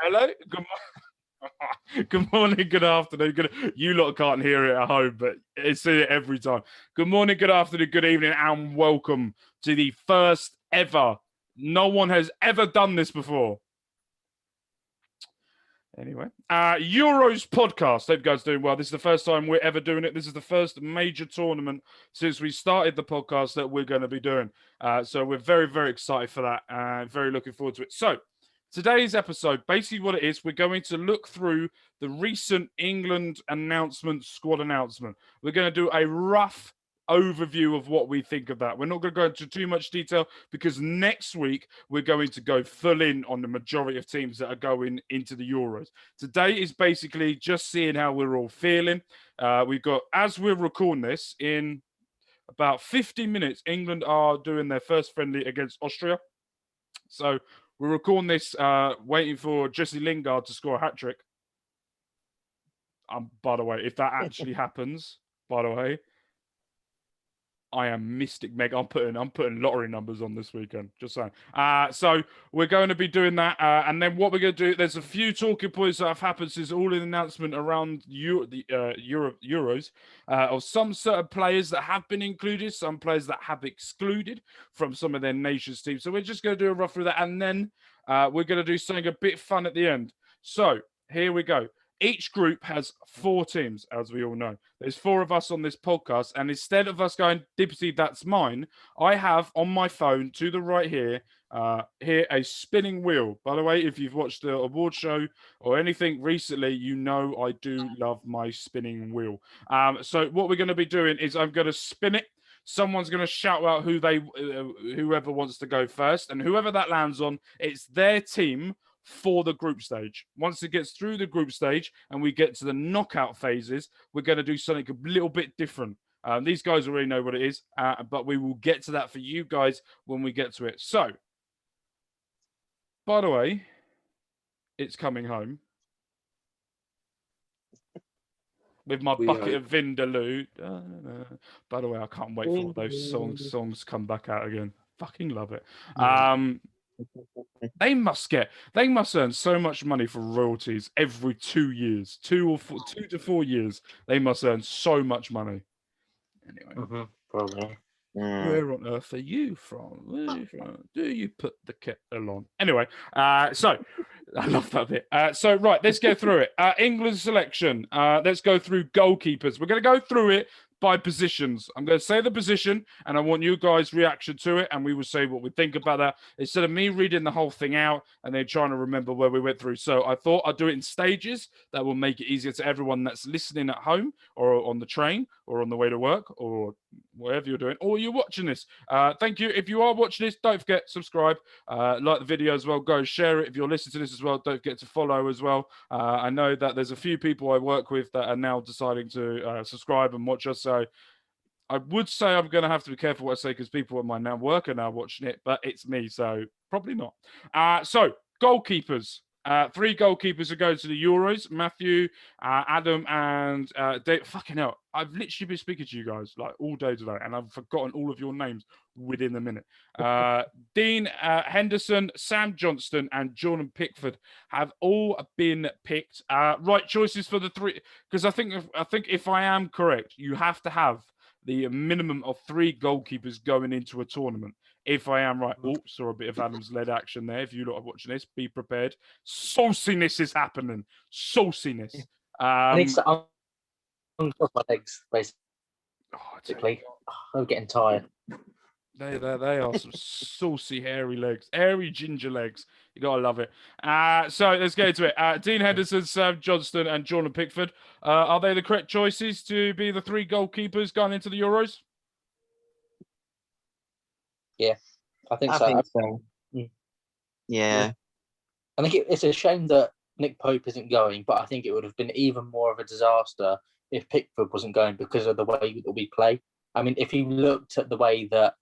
Hello. Good morning, good afternoon. You lot can't hear it at home, but it's it every time. Good morning, good afternoon, good evening, and welcome to the first ever. No one has ever done this before. Anyway, Euros podcast. Hope you guys are doing well. This is the first time we're ever doing it. This is the first major tournament since we started the podcast that we're going to be doing. So we're very, very excited for that. Very looking forward to it. So today's episode, basically what it is, we're going to look through the recent England squad announcement. We're going to do a rough overview of what we think of that. We're not going to go into too much detail because next week we're going to go full in on the majority of teams that are going into the Euros. Today is basically just seeing how we're all feeling. We've got, as we're recording this, in about 50 minutes, England are doing their first friendly against Austria. So we're recording this waiting for Jesse Lingard to score a hat-trick. By the way, if that actually happens, by the way, I am Mystic Meg. I'm putting lottery numbers on this weekend. Just saying. So we're going to be doing that, and then what we're going to do. There's a few talking points that have happened since all the announcement around the Euros of some certain players that have been included, some players that have excluded from some of their nations teams. So we're just going to do a rough through that, and then we're going to do something a bit fun at the end. So here we go. Each group has 4 teams, as we all know. There's 4 of us on this podcast, and instead of us going, Dipsy, that's mine, I have on my phone to the right here a spinning wheel. By the way, if you've watched the award show or anything recently, you know I do love my spinning wheel. So what we're going to be doing is I'm going to spin it. Someone's going to shout out whoever wants to go first, and whoever that lands on, it's their team for the group stage. Once it gets through the group stage and we get to the knockout phases, we're going to do something a little bit different. These guys already know what it is, but we will get to that for you guys when we get to it. So, by the way, it's coming home with my bucket of Vindaloo. By the way, I can't wait for those songs come back out again. Fucking love it. They must earn so much money for royalties every 2 years, 2 to 4 years. They must earn so much money. Anyway, probably. Where on earth are you from? Do you put the kettle on? Anyway, so I love that bit. So right, let's go through it. England selection. Let's go through goalkeepers. We're going to go through it by positions. I'm going to say the position, and I want you guys' reaction to it, and we will say what we think about that instead of me reading the whole thing out and then trying to remember where we went through. So I thought I'd do it in stages. That will make it easier to everyone that's listening at home or on the train or on the way to work or whatever you're doing, or you're watching this. Thank you. If you are watching this, don't forget, subscribe, like the video as well. Go share it. If you're listening to this as well, don't forget to follow as well. I know that there's a few people I work with that are now deciding to subscribe and watch us. So I would say I'm going to have to be careful what I say because people at my now work are now watching it, but it's me, so probably not. So goalkeepers. 3 goalkeepers are going to the Euros. Matthew, Adam, and Dave. Fucking hell. I've literally been speaking to you guys like all day today, and I've forgotten all of your names within the minute. Dean Henderson, Sam Johnston, and Jordan Pickford have all been picked. Right choices for the 3, because I think if I am correct, you have to have the minimum of 3 goalkeepers going into a tournament. If I am right. Oh, saw a bit of Adam's-led action there. If you lot are watching this, be prepared. Sauciness is happening. Sauciness. I need to uncross my legs, basically. I'm getting tired. They are some saucy, hairy legs. Hairy ginger legs. You gotta love it. So let's get into it. Dean Henderson, Sam Johnston, and Jordan Pickford. Are they the correct choices to be the 3 goalkeepers going into the Euros? Yeah, I think so. Yeah. I think it's a shame that Nick Pope isn't going, but I think it would have been even more of a disaster if Pickford wasn't going because of the way that we play. I mean, if you looked at the way that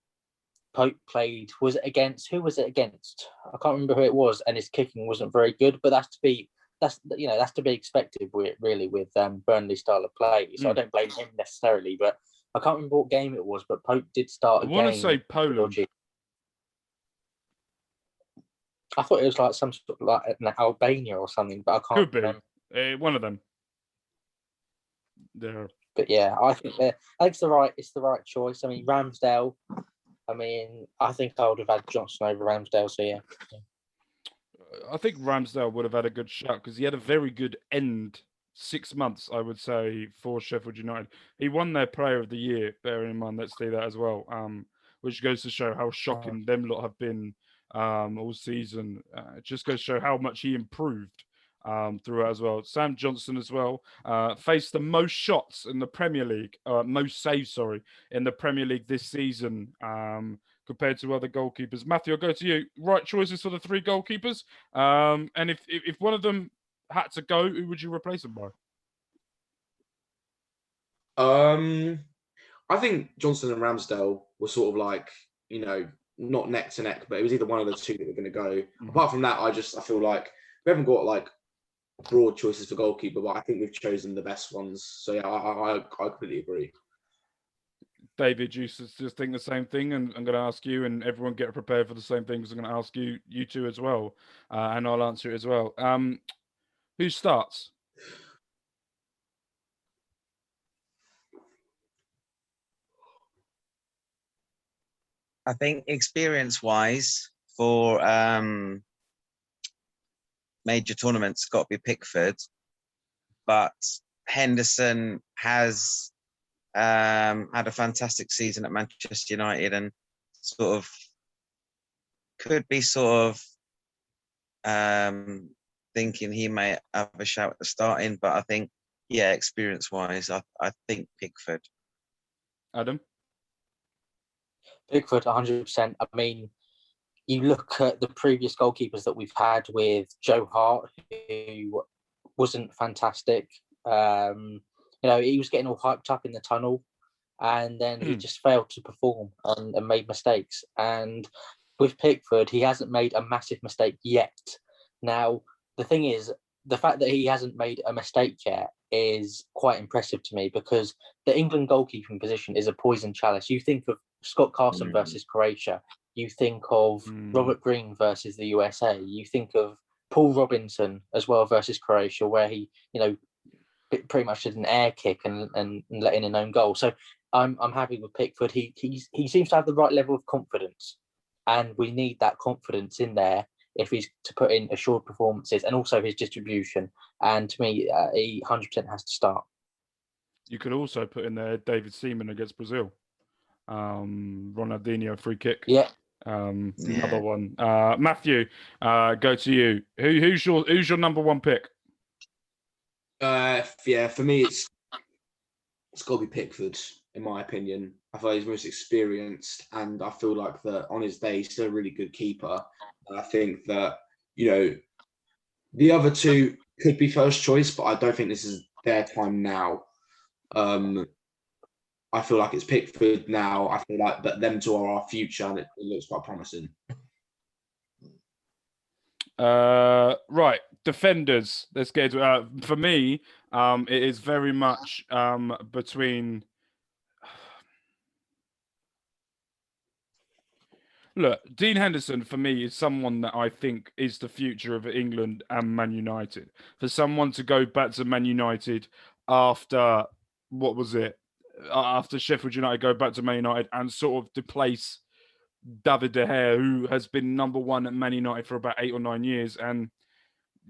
Pope played, who was it against? I can't remember who it was, and his kicking wasn't very good. But that's to be expected with Burnley's style of play. So I don't blame him necessarily, but I can't remember what game it was. But Pope did start. I want to say Poland. I thought it was like some sort of like Albania or something, but I can't Could be remember. one of them. There. But yeah, I think it's the right choice. I mean, Ramsdale. I mean, I think I would have had Johnson over Ramsdale. So yeah. I think Ramsdale would have had a good shot because he had a very good end 6 months, I would say, for Sheffield United. He won their Player of the Year, bearing in mind, let's do that as well, which goes to show how shocking them lot have been all season. It just goes to show how much he improved throughout as well. Sam Johnson as well faced the most shots in the Premier League, most saves, sorry, in the Premier League this season. Compared to other goalkeepers. Matthew, I'll go to you. Right choices for the 3 goalkeepers. And if one of them had to go, who would you replace them by? I think Johnson and Ramsdale were sort of like, not neck to neck, but it was either one of the two that were going to go. Apart from that, I feel like we haven't got like broad choices for goalkeeper, but I think we've chosen the best ones. So yeah, I completely agree. David, you just think the same thing, and I'm going to ask you, and everyone get prepared for the same thing because I'm going to ask you two as well, and I'll answer it as well. Who starts? I think experience-wise for major tournaments, got to be Pickford, but Henderson has had a fantastic season at Manchester United and sort of could be thinking he may have a shout at the starting, but I think, yeah, experience-wise, I think Pickford. Adam? Pickford, 100%. I mean, you look at the previous goalkeepers that we've had with Joe Hart, who wasn't fantastic. He was getting all hyped up in the tunnel, and then he just failed to perform and made mistakes. And with Pickford, he hasn't made a massive mistake yet. Now, the thing is, the fact that he hasn't made a mistake yet is quite impressive to me, because the England goalkeeping position is a poison chalice. You think of Scott Carson versus Croatia. You think of Robert Green versus the USA. You think of Paul Robinson as well versus Croatia, where he, pretty much did an air kick and let in an own goal. So I'm happy with Pickford. He seems to have the right level of confidence, and we need that confidence in there if he's to put in assured performances, and also his distribution. And to me, he 100% has to start. You could also put in there David Seaman against Brazil. Ronaldinho free kick. Yeah. Another one. Matthew, go to you. Who's your number one pick? For me, it's got to be Pickford, in my opinion. I feel he's most experienced, and I feel like that on his day, he's still a really good keeper. And I think that, the other two could be first choice, but I don't think this is their time now. I feel like it's Pickford now. I feel like that them two are our future, and it looks quite promising. Right, defenders. Let's get to for me. It is very much between. Look, Dean Henderson for me is someone that I think is the future of England and Man United. For someone to go back to Man United after what was it? After Sheffield United go back to Man United and sort of displace David De Gea, who has been number one at Man United for about 8 or 9 years, and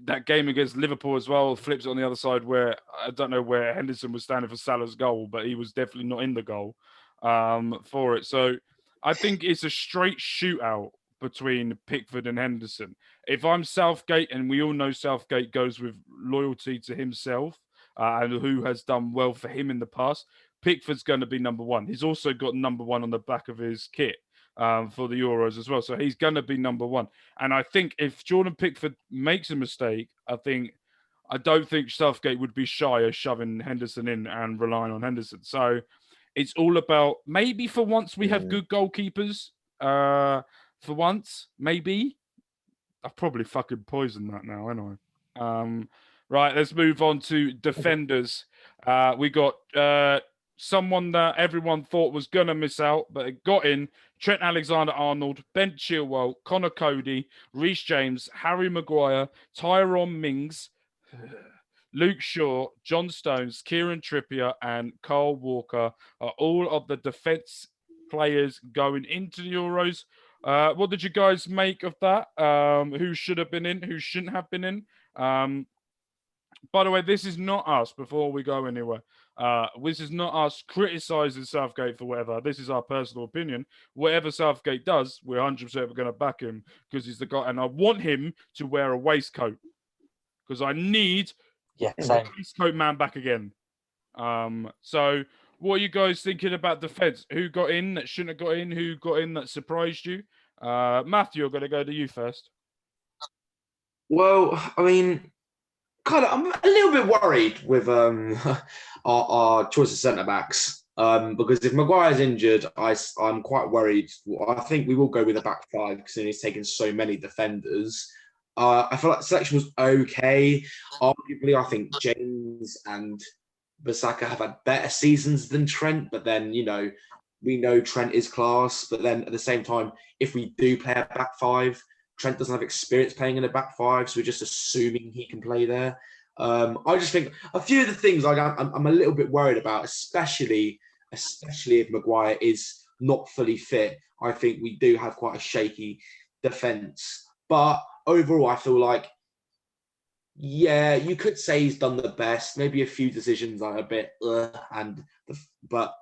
that game against Liverpool as well flips on the other side, where I don't know where Henderson was standing for Salah's goal, but he was definitely not in the goal for it. So I think it's a straight shootout between Pickford and Henderson. If I'm Southgate, and we all know Southgate goes with loyalty to himself and who has done well for him in the past, Pickford's going to be number one. He's also got number one on the back of his kit for the Euros as well. So he's going to be number one. And I think if Jordan Pickford makes a mistake, I don't think Southgate would be shy of shoving Henderson in and relying on Henderson. So it's all about, maybe for once we have good goalkeepers. For once, maybe. I've probably fucking poisoned that now, haven't I? Right, let's move on to defenders. We got someone that everyone thought was going to miss out, but it got in. Trent Alexander-Arnold, Ben Chilwell, Connor Cody, Reece James, Harry Maguire, Tyrone Mings, Luke Shaw, John Stones, Kieran Trippier, and Carl Walker are all of the defence players going into the Euros. What did you guys make of that? Who should have been in? Who shouldn't have been in? By the way, this is not us, before we go anywhere. This is not us criticising Southgate for whatever. This is our personal opinion. Whatever Southgate does, we're 100% going to back him because he's the guy. And I want him to wear a waistcoat because I need the waistcoat man back again. So what are you guys thinking about defence? Who got in that shouldn't have got in? Who got in that surprised you? Matthew, I'm going to go to you first. Well, I mean, I'm a little bit worried with our choice of centre backs because if Maguire's injured, I'm quite worried. I think we will go with a back five because he's taken so many defenders. I feel like the selection was okay. Arguably, I think James and Bissaka have had better seasons than Trent, but then, we know Trent is class. But then at the same time, if we do play a back five, Trent doesn't have experience playing in a back five, so we're just assuming he can play there. I just think a few of the things I'm a little bit worried about, especially if Maguire is not fully fit. I think we do have quite a shaky defence. But overall, I feel like, yeah, you could say he's done the best. Maybe a few decisions are a bit, but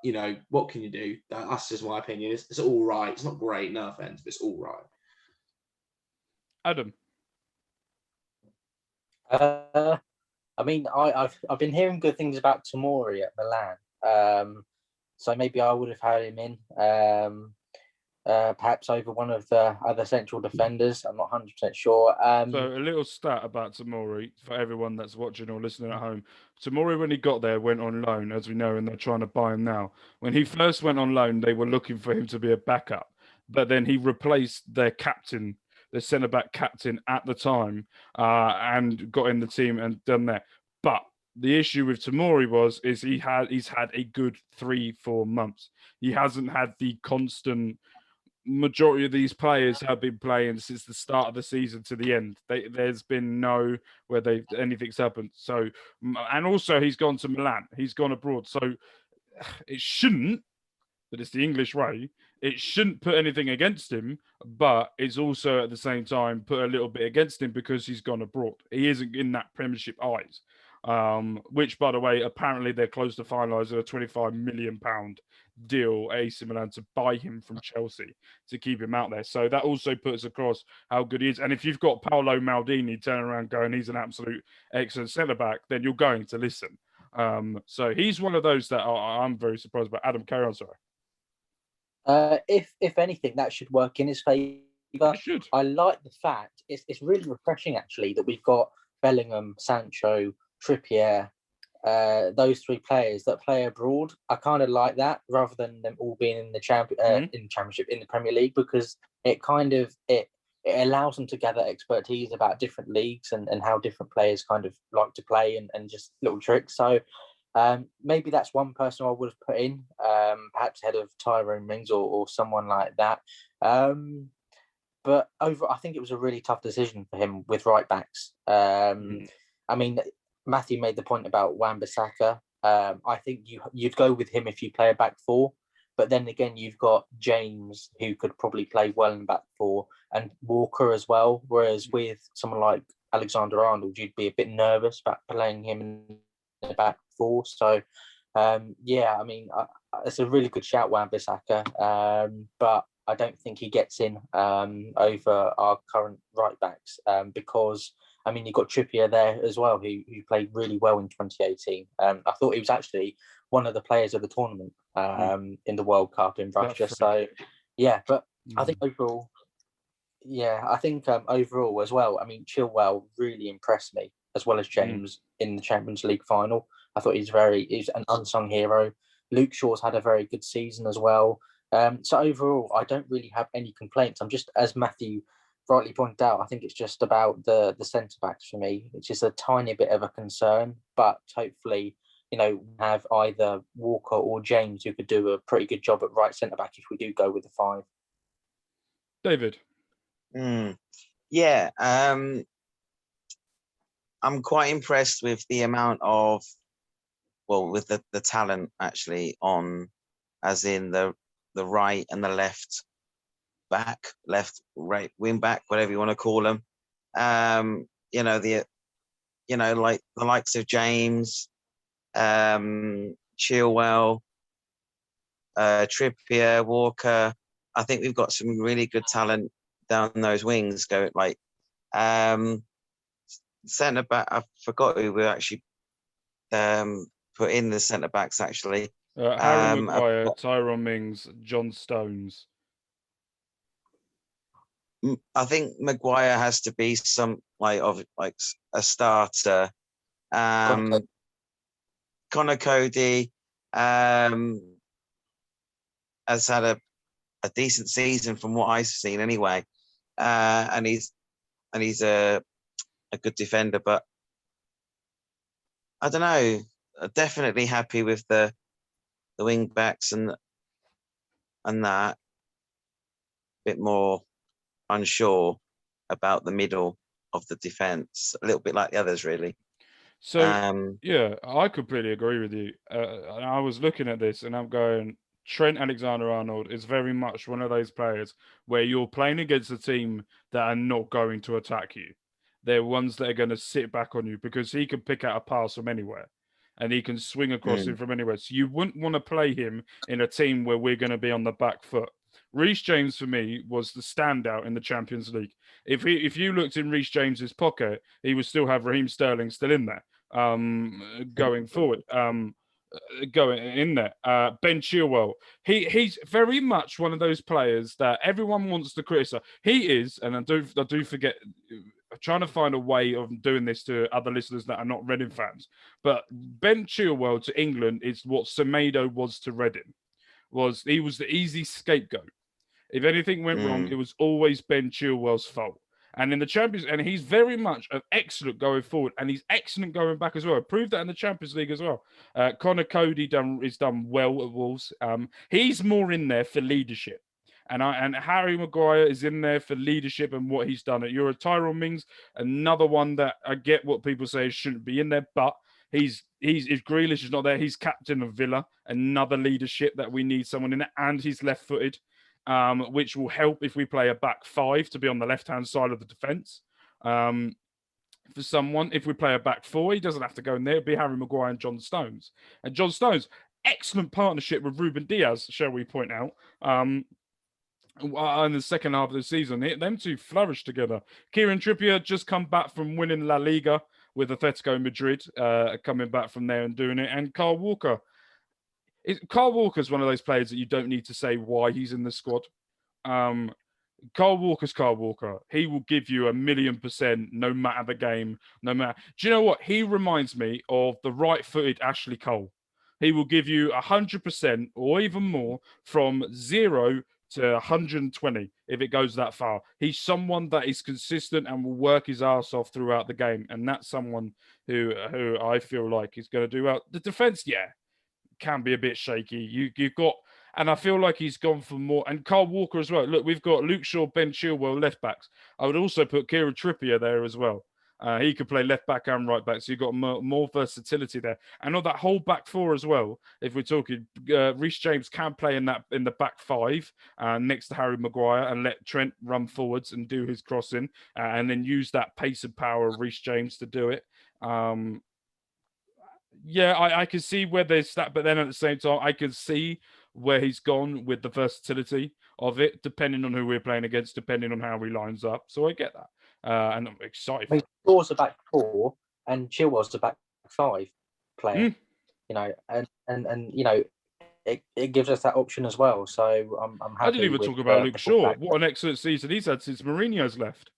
what can you do? That's just my opinion. It's all right. It's not great, no offense, but it's all right. Adam. I mean, I've been hearing good things about Tomori at Milan. So maybe I would have had him in, perhaps over one of the other central defenders. I'm not 100% sure. So a little stat about Tomori for everyone that's watching or listening at home. Tomori, when he got there, went on loan, as we know, and they're trying to buy him now. When he first went on loan, they were looking for him to be a backup, but then he replaced their captain, the centre-back captain at the time, and got in the team and done that. But the issue with Tomori is he's had a good 3-4 months. He hasn't had the constant. Majority of these players have been playing since the start of the season to the end. There's been no where anything's happened. So, and also he's gone to Milan. He's gone abroad. So it shouldn't, but it's the English way. It shouldn't put anything against him, but it's also at the same time put a little bit against him because he's gone abroad. He isn't in that Premiership eyes, which, by the way, apparently they're close to finalising a £25 million deal, AC Milan, to buy him from Chelsea to keep him out there. So that also puts across how good he is. And if you've got Paolo Maldini turning around going, he's an absolute excellent centre-back, then you're going to listen. So he's one of those that I'm very surprised about. Adam, carry on, sorry. If anything, that should work in his favour. I like the fact it's really refreshing actually that we've got Bellingham, Sancho, Trippier, those three players that play abroad. I kind of like that rather than them all being in the Championship, in the Premier League, because it kind of it allows them to gather expertise about different leagues and how different players kind of like to play and just little tricks. So maybe that's one person I would have put in, perhaps ahead of Tyrone Mings or someone like that. But overall, I think it was a really tough decision for him with right backs. I mean, Matthew made the point about Wan-Bissaka. I think you'd go with him if you play a back four. But then again, you've got James, who could probably play well in back four, and Walker as well. Whereas with someone like Alexander Arnold, you'd be a bit nervous about playing him in the back four. So, yeah, I mean, it's a really good shout, Wan-Bissaka. But I don't think he gets in over our current right backs because, I mean, you've got Trippier there as well, who played really well in 2018. I thought he was actually one of the players of the tournament in the World Cup in Russia. So, yeah, but I think overall, overall as well, I mean, Chilwell really impressed me, as well as James in the Champions League final. I thought he's an unsung hero. Luke Shaw's had a very good season as well. So overall, I don't really have any complaints. I'm just, as Matthew rightly pointed out, I think it's just about the centre backs for me, which is a tiny bit of a concern. But hopefully, have either Walker or James who could do a pretty good job at right centre back if we do go with the 5. David. Yeah, I'm quite impressed with the amount of, with the talent actually on, as in the right and the left back, left, right, wing back, whatever you want to call them. Like the likes of James, Chilwell, Trippier, Walker. I think we've got some really good talent down those wings. Centre back. I forgot who we actually put in the centre backs actually. Harry Maguire, Tyrone Mings, John Stones. I think Maguire has to be some a starter. Connor Cody has had a decent season from what I've seen anyway, and he's a good defender. But I don't know. I'm definitely happy with the wing backs and that. A bit more unsure about the middle of the defense, a little bit like the others, really. So yeah, I completely agree with you. I was looking at this and I'm going, Trent Alexander-Arnold is very much one of those players where you're playing against a team that are not going to attack you. They're ones that are going to sit back on you because he can pick out a pass from anywhere and he can swing across it from anywhere. So you wouldn't want to play him in a team where we're going to be on the back foot. Reece James, for me, was the standout in the Champions League. If you looked in Reece James's pocket, he would still have Raheem Sterling still in there going forward. Going in there. Ben Chilwell. He's very much one of those players that everyone wants to criticize. He is, and I do forget. I'm trying to find a way of doing this to other listeners that are not Reading fans. But Ben Chilwell to England is what Semedo was to Reading. He was the easy scapegoat. If anything went wrong, it was always Ben Chilwell's fault. And in the Champions, and he's very much an excellent going forward, and he's excellent going back as well. Proved that in the Champions League as well. Connor Cody is done well at Wolves. He's more in there for leadership, and Harry Maguire is in there for leadership and what he's done. You're Tyrone Mings, another one that I get what people say shouldn't be in there, but if Grealish is not there, he's captain of Villa, another leadership that we need someone in there, and he's left-footed. Which will help if we play a back 5 to be on the left-hand side of the defence. For someone, if we play a back 4, he doesn't have to go in there. It'll be Harry Maguire and John Stones. And John Stones, excellent partnership with Ruben Diaz, shall we point out. In the second half of the season, them two flourished together. Kieran Trippier just come back from winning La Liga with Atletico Madrid, coming back from there and doing it. And Kyle Walker. Kyle Walker's one of those players that you don't need to say why he's in the squad. Kyle Walker's Kyle Walker. He will give you 1,000,000% no matter the game, no matter. Do you know what? He reminds me of the right-footed Ashley Cole. He will give you 100% or even more from 0 to 120 if it goes that far. He's someone that is consistent and will work his ass off throughout the game, and that's someone who I feel like is going to do well. The defense, yeah, can be a bit shaky. You've got, and I feel like he's gone for more. And Kyle Walker as well. Look, we've got Luke Shaw, Ben Chilwell, left backs. I would also put Kieran Trippier there as well. He could play left back and right back, so you've got more versatility there. And on that whole back 4 as well, if we're talking, Reece James can play in the back 5 next to Harry Maguire and let Trent run forwards and do his crossing, and then use that pace and power of Reece James to do it. Yeah, I can see where there's that, but then at the same time, I can see where he's gone with the versatility of it, depending on who we're playing against, depending on how he lines up. So I get that, and I'm excited. Shaw's a back 4, and Chilwell's a back 5 player. It gives us that option as well. So I'm happy. I didn't even talk about Luke Shaw. What an excellent season he's had since Mourinho's left.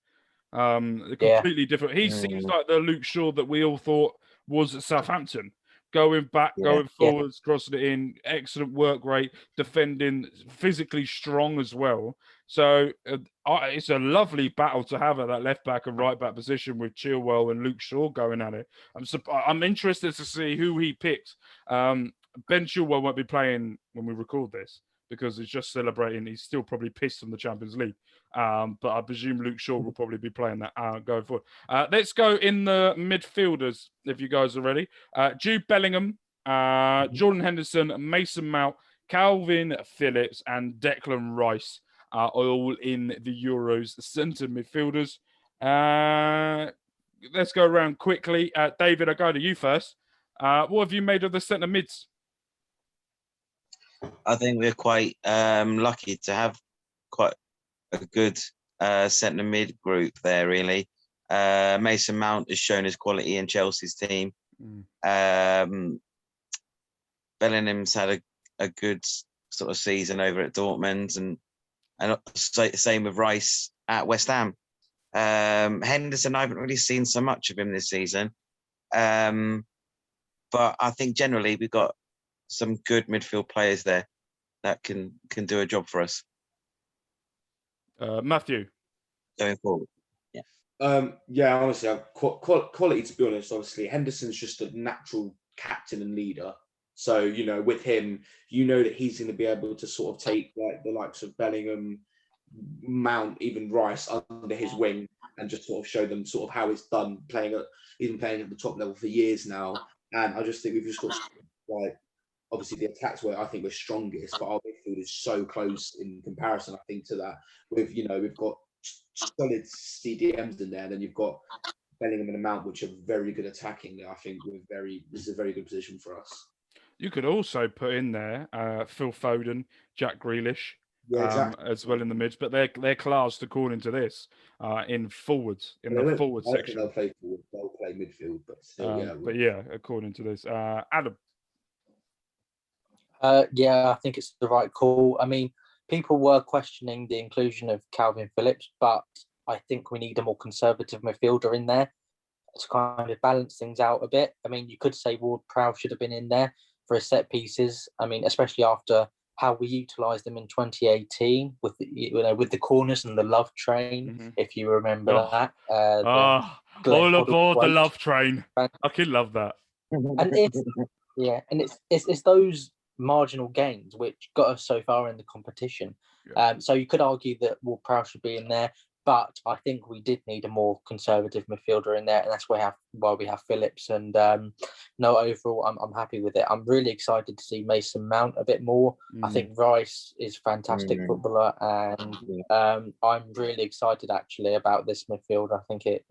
Completely different. He seems like the Luke Shaw that we all thought was at Southampton. Going back, going forwards, crossing it in, excellent work rate, defending, physically strong as well. So it's a lovely battle to have at that left back and right back position with Chilwell and Luke Shaw going at it. I'm interested to see who he picks. Ben Chilwell won't be playing when we record this because he's just celebrating. He's still probably pissed from the Champions League. But I presume Luke Shaw will probably be playing that going forward. Let's go in the midfielders, if you guys are ready. Jude Bellingham, Jordan Henderson, Mason Mount, Calvin Phillips, and Declan Rice are all in the Euros centre midfielders. Let's go around quickly. David, I'll go to you first. What have you made of the centre mids? I think we're quite lucky to have quite a good centre mid group there, really. Mason Mount has shown his quality in Chelsea's team. Bellingham's had a good sort of season over at Dortmund, and same with Rice at West Ham. Henderson, I haven't really seen so much of him this season. But I think generally we've got some good midfield players there that can do a job for us. Matthew? Going forward. Honestly, quality, to be honest. Obviously, Henderson's just a natural captain and leader. So, with him, that he's going to be able to sort of take the likes of Bellingham, Mount, even Rice under his wing and just sort of show them sort of how it's done, playing at the top level for years now. And I just think we've just got, obviously the attacks where I think we're strongest, but our midfield is so close in comparison, I think, to that. We've got solid CDMs in there, then you've got Bellingham and Mount, which are very good attacking. I think this is a very good position for us. You could also put in there Phil Foden, Jack Grealish, as well in the mids, but they're classed according to this in forwards the forward section. They'll play forward. They'll play midfield, but still, But yeah, according to this, Adam. I think it's the right call. I mean, people were questioning the inclusion of Calvin Phillips, but I think we need a more conservative midfielder in there to kind of balance things out a bit. I mean, you could say Ward-Prowse should have been in there for his set pieces. I mean, especially after how we utilised them in 2018 with the corners and the love train, if you remember that. All aboard the love train. I could love that. And it's those marginal gains which got us so far in the competition. So you could argue that Ward-Prowse should be in there, but I think we did need a more conservative midfielder in there, and that's why we have Phillips. And overall, I'm happy with it. I'm really excited to see Mason Mount a bit more. I think Rice is a fantastic footballer, and I'm really excited actually about this midfield. I think it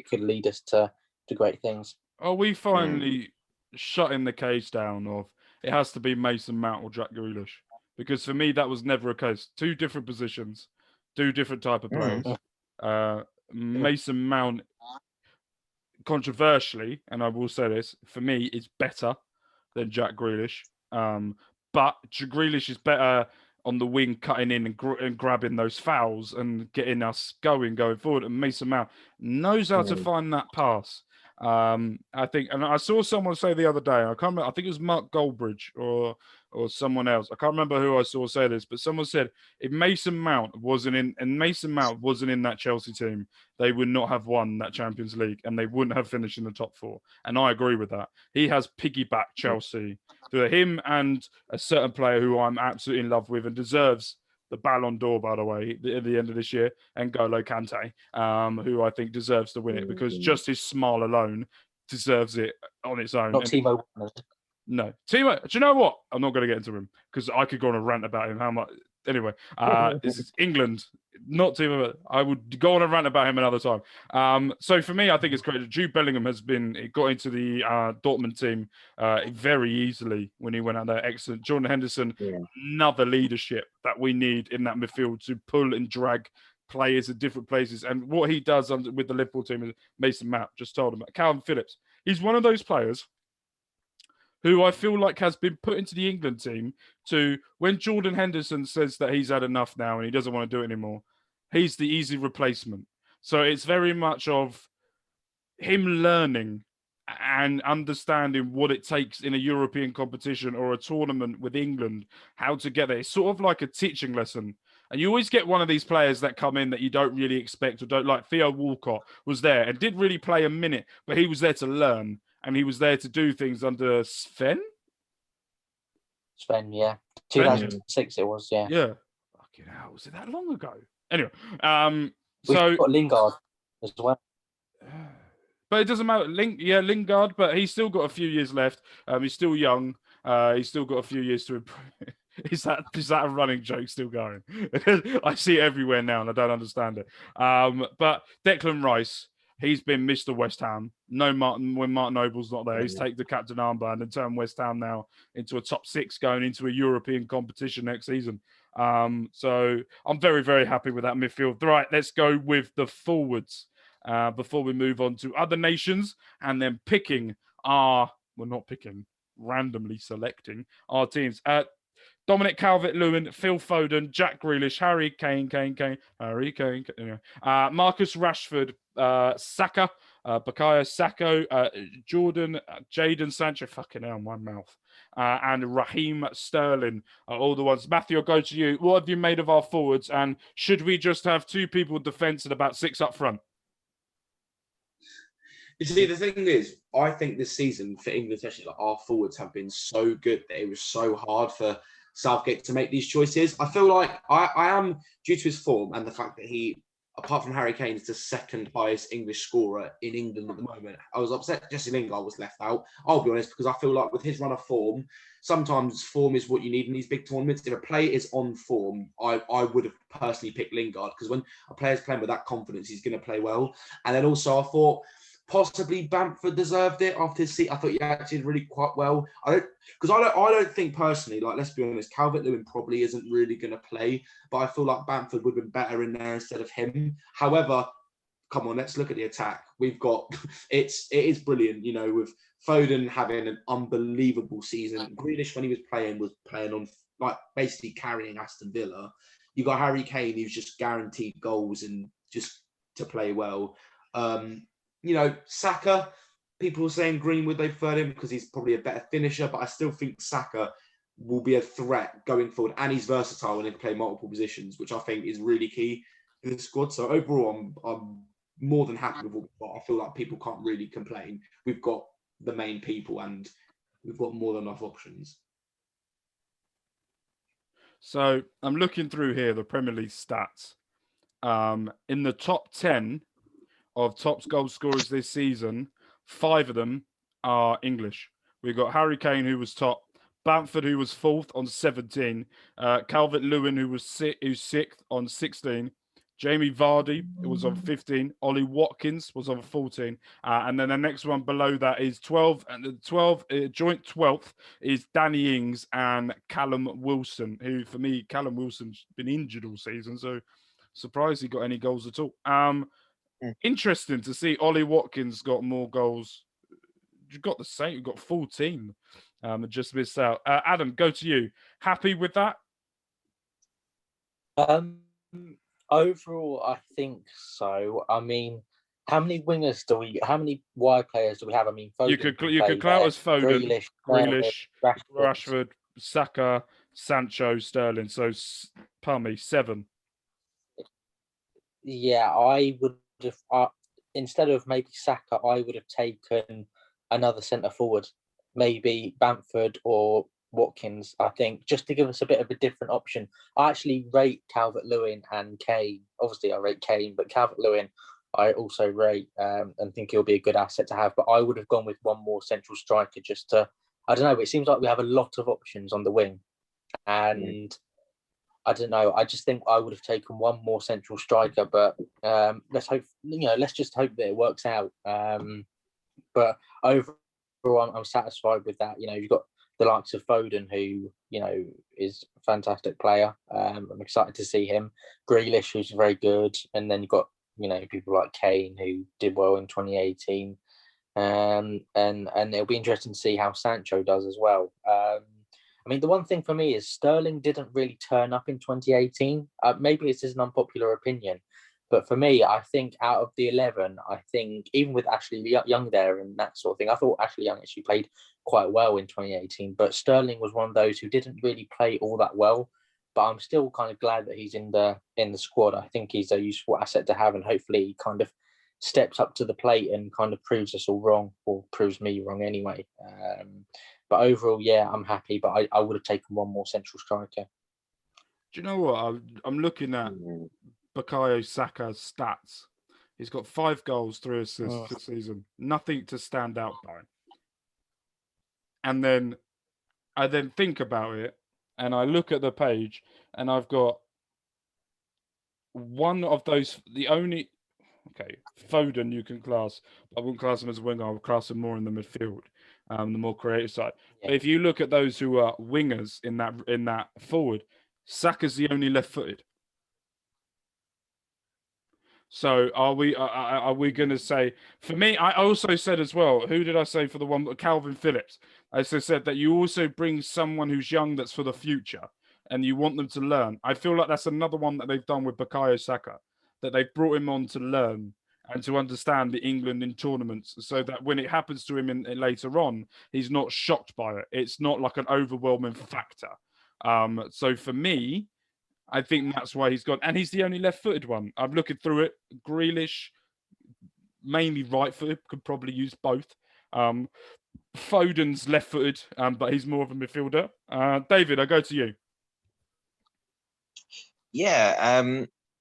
could lead us to great things. Are we finally shutting the case down of it has to be Mason Mount or Jack Grealish? Because for me, that was never a case. Two different positions, two different type of players. Mason Mount, controversially, and I will say this, for me, is better than Jack Grealish. But Grealish is better on the wing, cutting in and grabbing those fouls and getting us going forward. And Mason Mount knows how to find that pass. I think, and I saw someone say the other day, I can't remember, I think it was Mark Goldbridge or someone else. I can't remember who I saw say this, but someone said if Mason Mount wasn't in that Chelsea team, they would not have won that Champions League and they wouldn't have finished in the top four. And I agree with that. He has piggybacked Chelsea through him and a certain player who I'm absolutely in love with and deserves the Ballon d'Or, by the way, at the end of this year, and N'Golo Kante, who I think deserves to win it because just his smile alone deserves it on its own. Not Timo Werner. No. Timo, do you know what? I'm not going to get into him because I could go on a rant about him. How much? Anyway, this is England, not Timo. I would go on a rant about him another time. So for me, I think it's great. Jude Bellingham got into the Dortmund team very easily when he went out there. Excellent. Jordan Henderson, another leadership that we need in that midfield to pull and drag players at different places. And what he does with the Liverpool team is Mason Mount, just told him. Calvin Phillips, he's one of those players who I feel like has been put into the England team to, when Jordan Henderson says that he's had enough now and he doesn't want to do it anymore, he's the easy replacement. So it's very much of him learning and understanding what it takes in a European competition or a tournament with England, how to get there. It's sort of like a teaching lesson. And you always get one of these players that come in that you don't really expect or don't like. Theo Walcott was there and didn't really play a minute, but he was there to learn and he was there to do things under Sven. Sven, yeah. Sven? 2006 it was, yeah. Yeah. Fucking hell, was it that long ago? Anyway, We've so got Lingard as well. But it doesn't matter. Lingard, but he's still got a few years left. He's still young. He's still got a few years to improve. Is that a running joke still going? I see it everywhere now, and I don't understand it. But Declan Rice, he's been Mr. West Ham. No Martin when Martin Noble's not there. He's taken the captain armband and turned West Ham now into a top 6 going into a European competition next season. So I'm very, very happy with that midfield. Right, let's go with the forwards. Before we move on to other nations and then randomly selecting our teams. Dominic Calvert-Lewin, Phil Foden, Jack Grealish, Harry Kane, Marcus Rashford, Saka, Bukayo Saka, Jordan, Jadon Sancho, fucking hell, my mouth, and Raheem Sterling are all the ones. Matthew, I'll go to you. What have you made of our forwards? And should we just have 2 people defence and about 6 up front? You see, the thing is, I think this season for England, especially, like, our forwards have been so good that it was so hard for Southgate to make these choices. I feel like I am, due to his form and the fact that he, apart from Harry Kane, is the 2nd highest English scorer in England at the moment. I was upset Jesse Lingard was left out. I'll be honest, because I feel like with his run of form, sometimes form is what you need in these big tournaments. If a player is on form, I would have personally picked Lingard, because when a player's playing with that confidence, he's going to play well. And then also I thought possibly Bamford deserved it after his seat. I thought he actually did really quite well. I don't think personally, like, let's be honest, Calvert-Lewin probably isn't really going to play, but I feel like Bamford would have been better in there instead of him. However, come on, let's look at the attack. We've got, it is brilliant, you know, with Foden having an unbelievable season. Grealish, when he was playing on, like, basically carrying Aston Villa. You got Harry Kane, who's just guaranteed goals and just to play well. You know, Saka, people are saying Greenwood, they preferred him because he's probably a better finisher, but I still think Saka will be a threat going forward, and he's versatile and he can play multiple positions, which I think is really key for the squad. So overall, I'm more than happy with what we've got. I feel like people can't really complain. We've got the main people and we've got more than enough options. So I'm looking through here, the Premier League stats. In the top 10 of top goal scorers this season, 5 of them are English. We've got Harry Kane, who was top, Bamford, who was 4th on 17, Calvert-Lewin, who's 6th on 16, Jamie Vardy was on 15, Ollie Watkins was on 14, and then the next one below that is 12, and the 12 joint 12th is Danny Ings and Callum Wilson, who, for me, Callum Wilson's been injured all season, so surprised he got any goals at all. Interesting to see Ollie Watkins got more goals. You've got the same. You've got 14. Just missed out. Adam, go to you. Happy with that? Overall, I think so. I mean, how many wide players do we have? I mean, Foden you could clout as Foden, Grealish, Rashford, Saka, Sancho, Sterling. So, pardon me, 7. Yeah, I would have, instead of maybe Saka, I would have taken another centre forward, maybe Bamford or Watkins, I think, just to give us a bit of a different option. I actually rate Calvert-Lewin and Kane. Obviously, I rate Kane, but Calvert-Lewin I also rate and think he'll be a good asset to have. But I would have gone with one more central striker just to, I don't know, it seems like we have a lot of options on the wing. And I don't know. I just think I would have taken one more central striker, but let's just hope that it works out. But overall, I'm satisfied with that. You know, you've got the likes of Foden, who, you know, is a fantastic player. I'm excited to see him. Grealish, who's very good. And then you've got, you know, people like Kane, who did well in 2018. And it'll be interesting to see how Sancho does as well. I mean, the one thing for me is Sterling didn't really turn up in 2018. Maybe this is an unpopular opinion, but for me, I think out of the 11, I think even with Ashley Young there and that sort of thing, I thought Ashley Young actually played quite well in 2018, but Sterling was one of those who didn't really play all that well. but I'm still kind of glad that he's in the squad. I think he's a useful asset to have, and hopefully he kind of steps up to the plate and kind of proves us all wrong, or proves me wrong anyway. But overall, yeah, I'm happy. But I would have taken one more central striker. Do you know what? I'm looking at Bukayo Saka's stats. He's got 5 goals, 3 assists this season. Nothing to stand out by. And then I then think about it, and I look at the page, and I've got one of those. The only Foden you can class. I wouldn't class him as a winger. I would class him more in the midfield, the more creative side. Yeah. But if you look at those who are wingers in that forward, Saka's the only left-footed. So are we going to say, for me, I also said as well, who did I say for the one, Calvin Phillips? I also said that you also bring someone who's young that's for the future and you want them to learn. I feel like that's another one that they've done with Bukayo Saka, that they've brought him on to learn and to understand the England in tournaments so that when it happens to him in later on, he's not shocked by it. It's not like an overwhelming factor. So for me, I think that's why he's gone. And he's the only left-footed one. I'm looking through it. Grealish, mainly right-footed, could probably use both. Foden's left-footed, but he's more of a midfielder. David, I go to you. Yeah,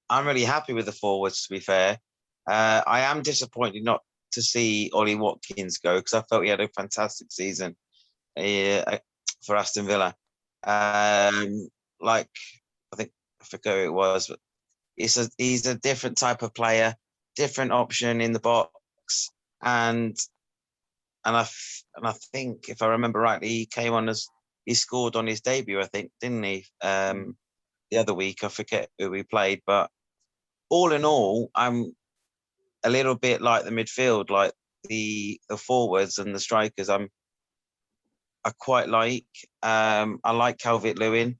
I'm really happy with the forwards, to be fair. I am disappointed not to see Ollie Watkins go because I felt he had a fantastic season for Aston Villa. Like, I think I forgot who it was, but he's a different type of player, different option in the box, and I think if I remember rightly, he scored on his debut, I think, didn't he? The other week, I forget who we played, but all in all, I'm a little bit like the midfield, like the forwards and the strikers. I quite like. I like Calvert-Lewin.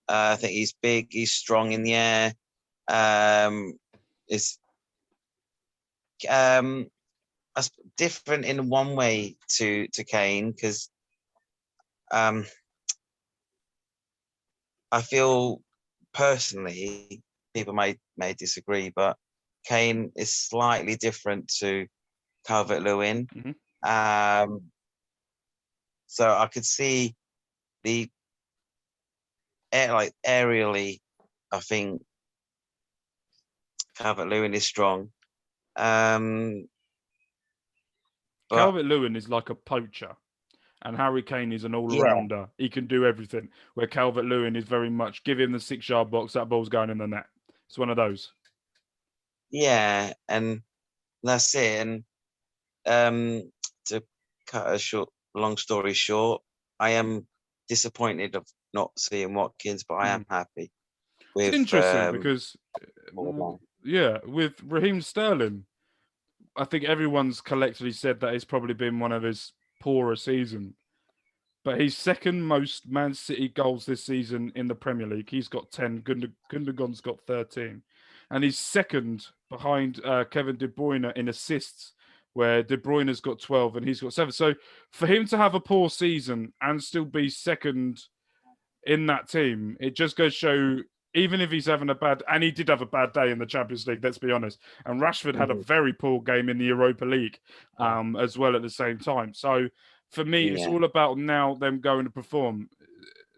I think he's big, he's strong in the air. It's different in one way to Kane because I feel personally people may disagree, but Kane is slightly different to Calvert-Lewin. Mm-hmm. So I could see the aerially, I think Calvert-Lewin is strong. Calvert-Lewin is like a poacher, and Harry Kane is an all-rounder. Yeah. He can do everything, where Calvert-Lewin is very much, give him the 6-yard box, that ball's going in the net. It's one of those. Yeah, and that's it. And to cut a long story short, I am disappointed of not seeing Watkins, but I am happy. It's interesting because, with Raheem Sterling, I think everyone's collectively said that it's probably been one of his poorer seasons. But he's second most Man City goals this season in the Premier League. He's got 10. Gundogan's got 13. And he's second behind Kevin De Bruyne in assists, where De Bruyne's got 12 and he's got 7. So for him to have a poor season and still be second in that team, it just goes to show, even if he's having and he did have a bad day in the Champions League, let's be honest. And Rashford had a very poor game in the Europa League as well at the same time. So for me, it's all about now them going to perform.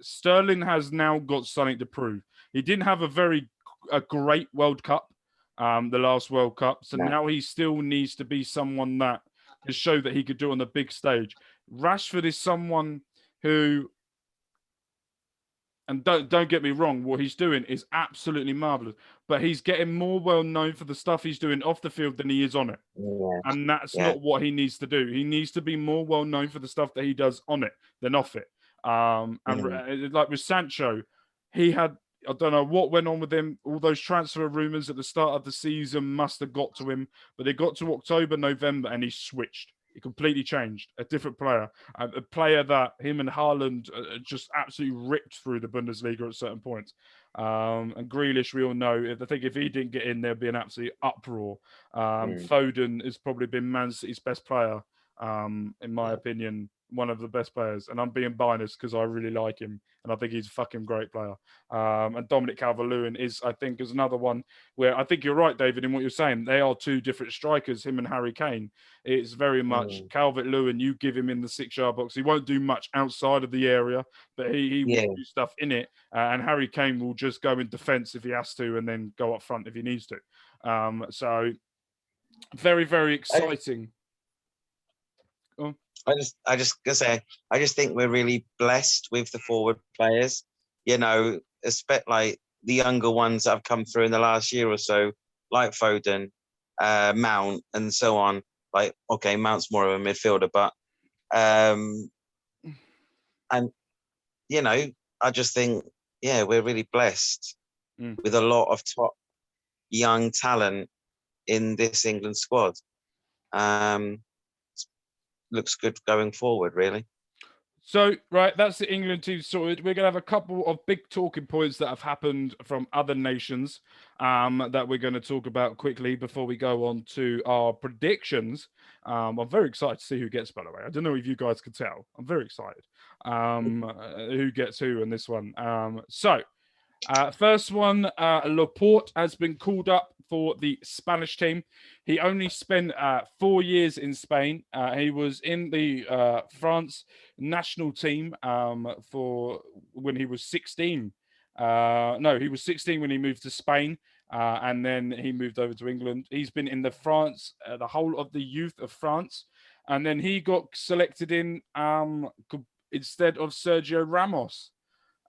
Sterling has now got something to prove. He didn't have a great World Cup, the last World Cup. So now he still needs to be someone that to show that he could do it on the big stage. Rashford is someone who, and don't get me wrong, what he's doing is absolutely marvelous. But he's getting more well known for the stuff he's doing off the field than he is on it. Yeah. And that's not what he needs to do. He needs to be more well known for the stuff that he does on it than off it. And like with Sancho, he had, I don't know what went on with him. All those transfer rumours at the start of the season must have got to him. But they got to October, November, and he switched. He completely changed. A different player. A player that him and Haaland just absolutely ripped through the Bundesliga at certain points. And Grealish, we all know, I think if he didn't get in, there'd be an absolute uproar. Foden has probably been Man City's best player In my opinion, one of the best players, and I'm being biased because I really like him, and I think he's a fucking great player. And Dominic Calvert-Lewin is another one where I think you're right, David, in what you're saying. They are two different strikers, him and Harry Kane. It's very much Calvert-Lewin. You give him in the 6-yard box, he won't do much outside of the area, but he will do stuff in it. And Harry Kane will just go in defence if he has to, and then go up front if he needs to. So very, very exciting. I just think we're really blessed with the forward players, like the younger ones that have come through in the last year or so, like Foden, Mount, and so on. Like, okay, Mount's more of a midfielder, but and I just think, we're really blessed with a lot of top young talent in this England squad. Looks good going forward, really. So, right, that's the England team sorted. We're going to have a couple of big talking points that have happened from other nations that we're going to talk about quickly before we go on to our predictions. I'm very excited to see who gets, by the way. I don't know if you guys can tell. I'm very excited who gets who in this one. First one, Laporte has been called up for the Spanish team. He only spent 4 years in Spain. He was in the France national team for when he was 16. He was 16 when he moved to Spain, and then he moved over to England. He's been in the France, the whole of the youth of France, and then he got selected in instead of Sergio Ramos.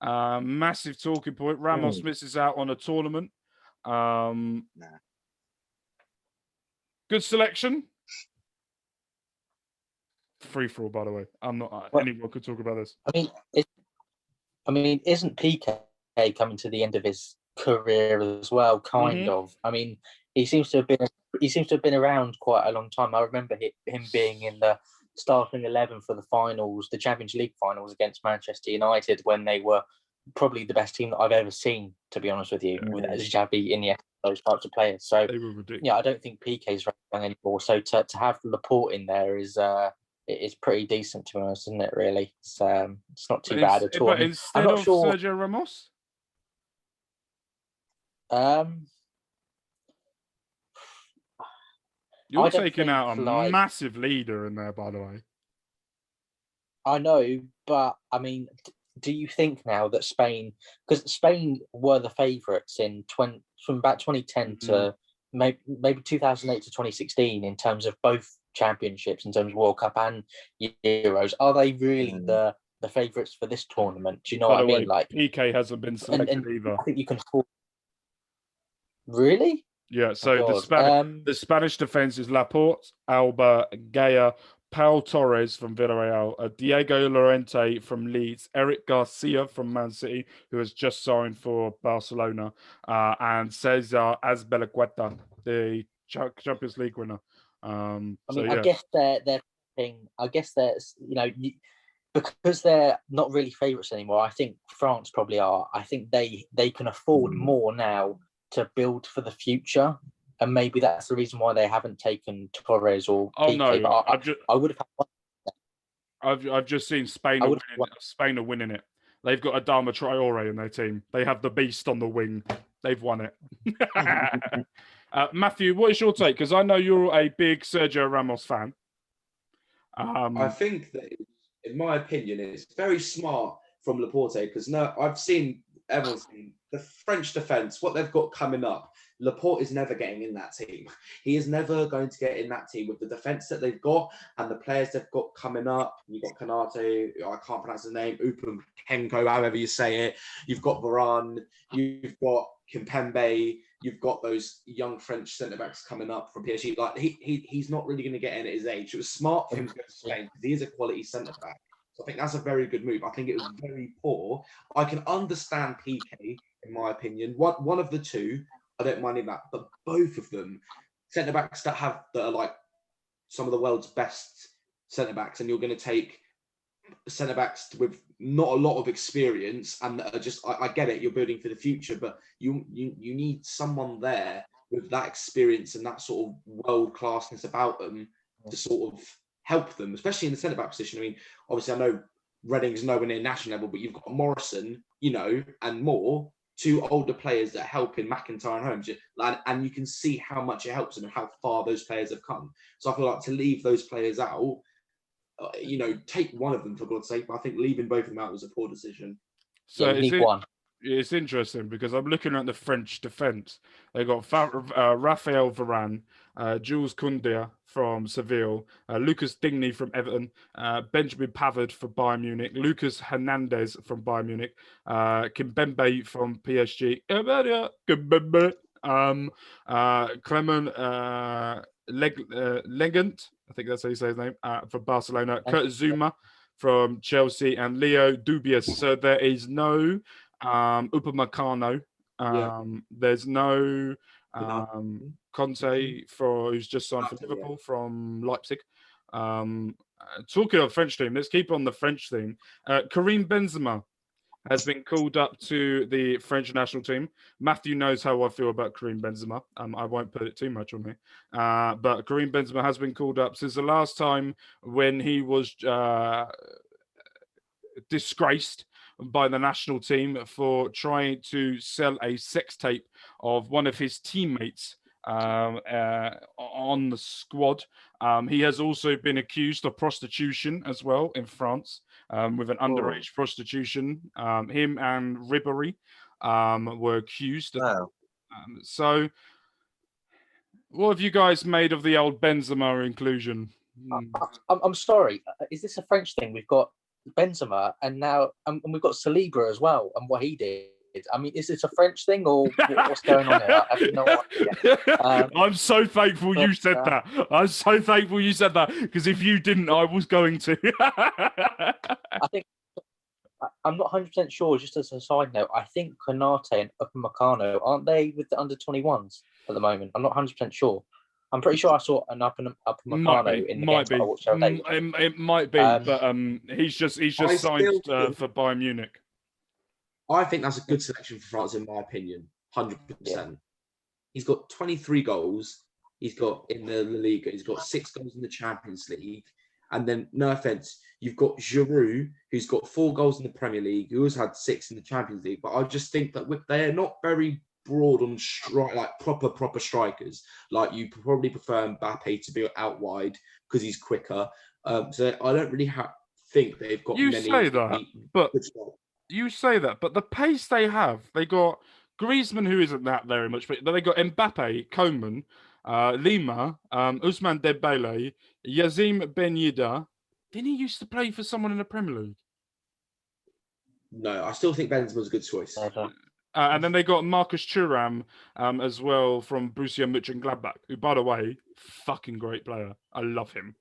Massive talking point. Ramos misses out on a tournament. Good selection. Free for all, by the way. I'm not. Anyone could talk about this. I mean, isn't PK coming to the end of his career as well? Kind of. I mean, he seems to have been around quite a long time. I remember him being in the starting 11 for the finals, the Champions League finals against Manchester United, when they were probably the best team that I've ever seen, to be honest with you, with Xavi, Iniesta, those types of players. So I don't think PK's young anymore. So to have Laporte in there is pretty decent, to be honest, isn't it? Really, it's not too bad at all. But instead of Sergio Ramos, you're taking out a massive leader in there, by the way. I know, but I mean, do you think now that Spain, because Spain were the favourites from about 2010 to maybe 2008 to 2016 in terms of both championships, in terms of World Cup and Euros, are they really the favourites for this tournament? Do you know what I mean? Like, PK hasn't been selected either. I think you can. Really? Yeah. So the Spanish defence is Laporte, Alba, Gaya, Pau Torres from Villarreal, Diego Llorente from Leeds, Eric Garcia from Man City, who has just signed for Barcelona, and Cesar Azpilicueta, the Champions League winner. I guess they're thinking. I guess there's because they're not really favourites anymore. I think France probably are. I think they can afford more now to build for the future. And maybe that's the reason why they haven't taken Torres or PK. No, I would have had one. I've just seen Spain are winning. Spain are winning it. They've got Adama Traore in their team. They have the beast on the wing. They've won it. Matthew, what is your take? Because I know you're a big Sergio Ramos fan. I think that, in my opinion, it's very smart from Laporte, because everyone's seen the French defence, what they've got coming up. Laporte is never getting in that team. He is never going to get in that team with the defence that they've got and the players they've got coming up. You've got Kanate, I can't pronounce his name, Upamecano, however you say it. You've got Varane, you've got Kimpembe, you've got those young French centre-backs coming up from PSG. Like, he's not really going to get in at his age. It was smart for him to go to Spain because he is a quality centre-back. So I think that's a very good move. I think it was very poor. I can understand PK, in my opinion. One of the two, I don't mind that, but both of them, centre backs that are like some of the world's best centre backs, and you're going to take centre backs with not a lot of experience, and that are just, I get it, you're building for the future, but you need someone there with that experience and that sort of world classness about them to sort of help them, especially in the centre back position. I mean, obviously, I know Reading's nowhere near national level, but you've got Morrison, and more, two older players that help in McIntyre and Holmes, and you can see how much it helps them and how far those players have come. So I feel like to leave those players out, take one of them for God's sake, but I think leaving both of them out was a poor decision. So you need one. It's interesting because I'm looking at the French defence. They got Raphael Varane, Jules Kounde from Seville, Lucas Digne from Everton, Benjamin Pavard for Bayern Munich, Lucas Hernandez from Bayern Munich, Kimpembe from PSG, Clement Legant, I think that's how you say his name, from Barcelona, Kurt Zuma from Chelsea, and Leo Dubious. So there is no Upamecano. There's no Conte who's just signed for Liverpool from Leipzig. Talking of French team, let's keep on the French theme. Karim Benzema has been called up to the French national team. Matthew knows how I feel about Karim Benzema. I won't put it too much on him. But Karim Benzema has been called up since the last time when he was disgraced by the national team for trying to sell a sex tape of one of his teammates on the squad. He has also been accused of prostitution as well in France, with an underage prostitution. Him and Ribéry were accused. Wow. So what have you guys made of the old Benzema inclusion? I'm sorry. Is this a French thing? We've got Benzema and now and we've got Saliba as well, and what he did. I mean, is this a French thing or what's going on here? I have no idea. I'm so thankful you said that. I'm so thankful you said that, because if you didn't, I was going to. I think I'm not 100% sure. Just as a side note, I think Konate and Upamecano, aren't they with the under 21s at the moment? I'm not 100% sure. I'm pretty sure I saw an Upamecano in the games that I watched. It might be, but he's just signed for Bayern Munich. I think that's a good selection for France, in my opinion. 100%. Yeah. He's got 23 goals. He's got in the La Liga. He's got 6 goals in the Champions League. And then, no offense, you've got Giroud, who's got 4 goals in the Premier League, who has had 6 in the Champions League. But I just think that they are not very broad on strike, like proper strikers. Like you probably prefer Mbappe to be out wide because he's quicker. So I don't really think they've got you many. Say that, but you say that, but the pace they have, they got Griezmann, who isn't that very much, but they got Mbappe, Coman, Lima, Ousmane Dembele, Yazim Ben Yedder. Didn't he used to play for someone in the Premier League? No, I still think Benzema's a good choice. And then they got Marcus Thuram as well from Borussia Mönchengladbach, who, by the way, fucking great player. I love him.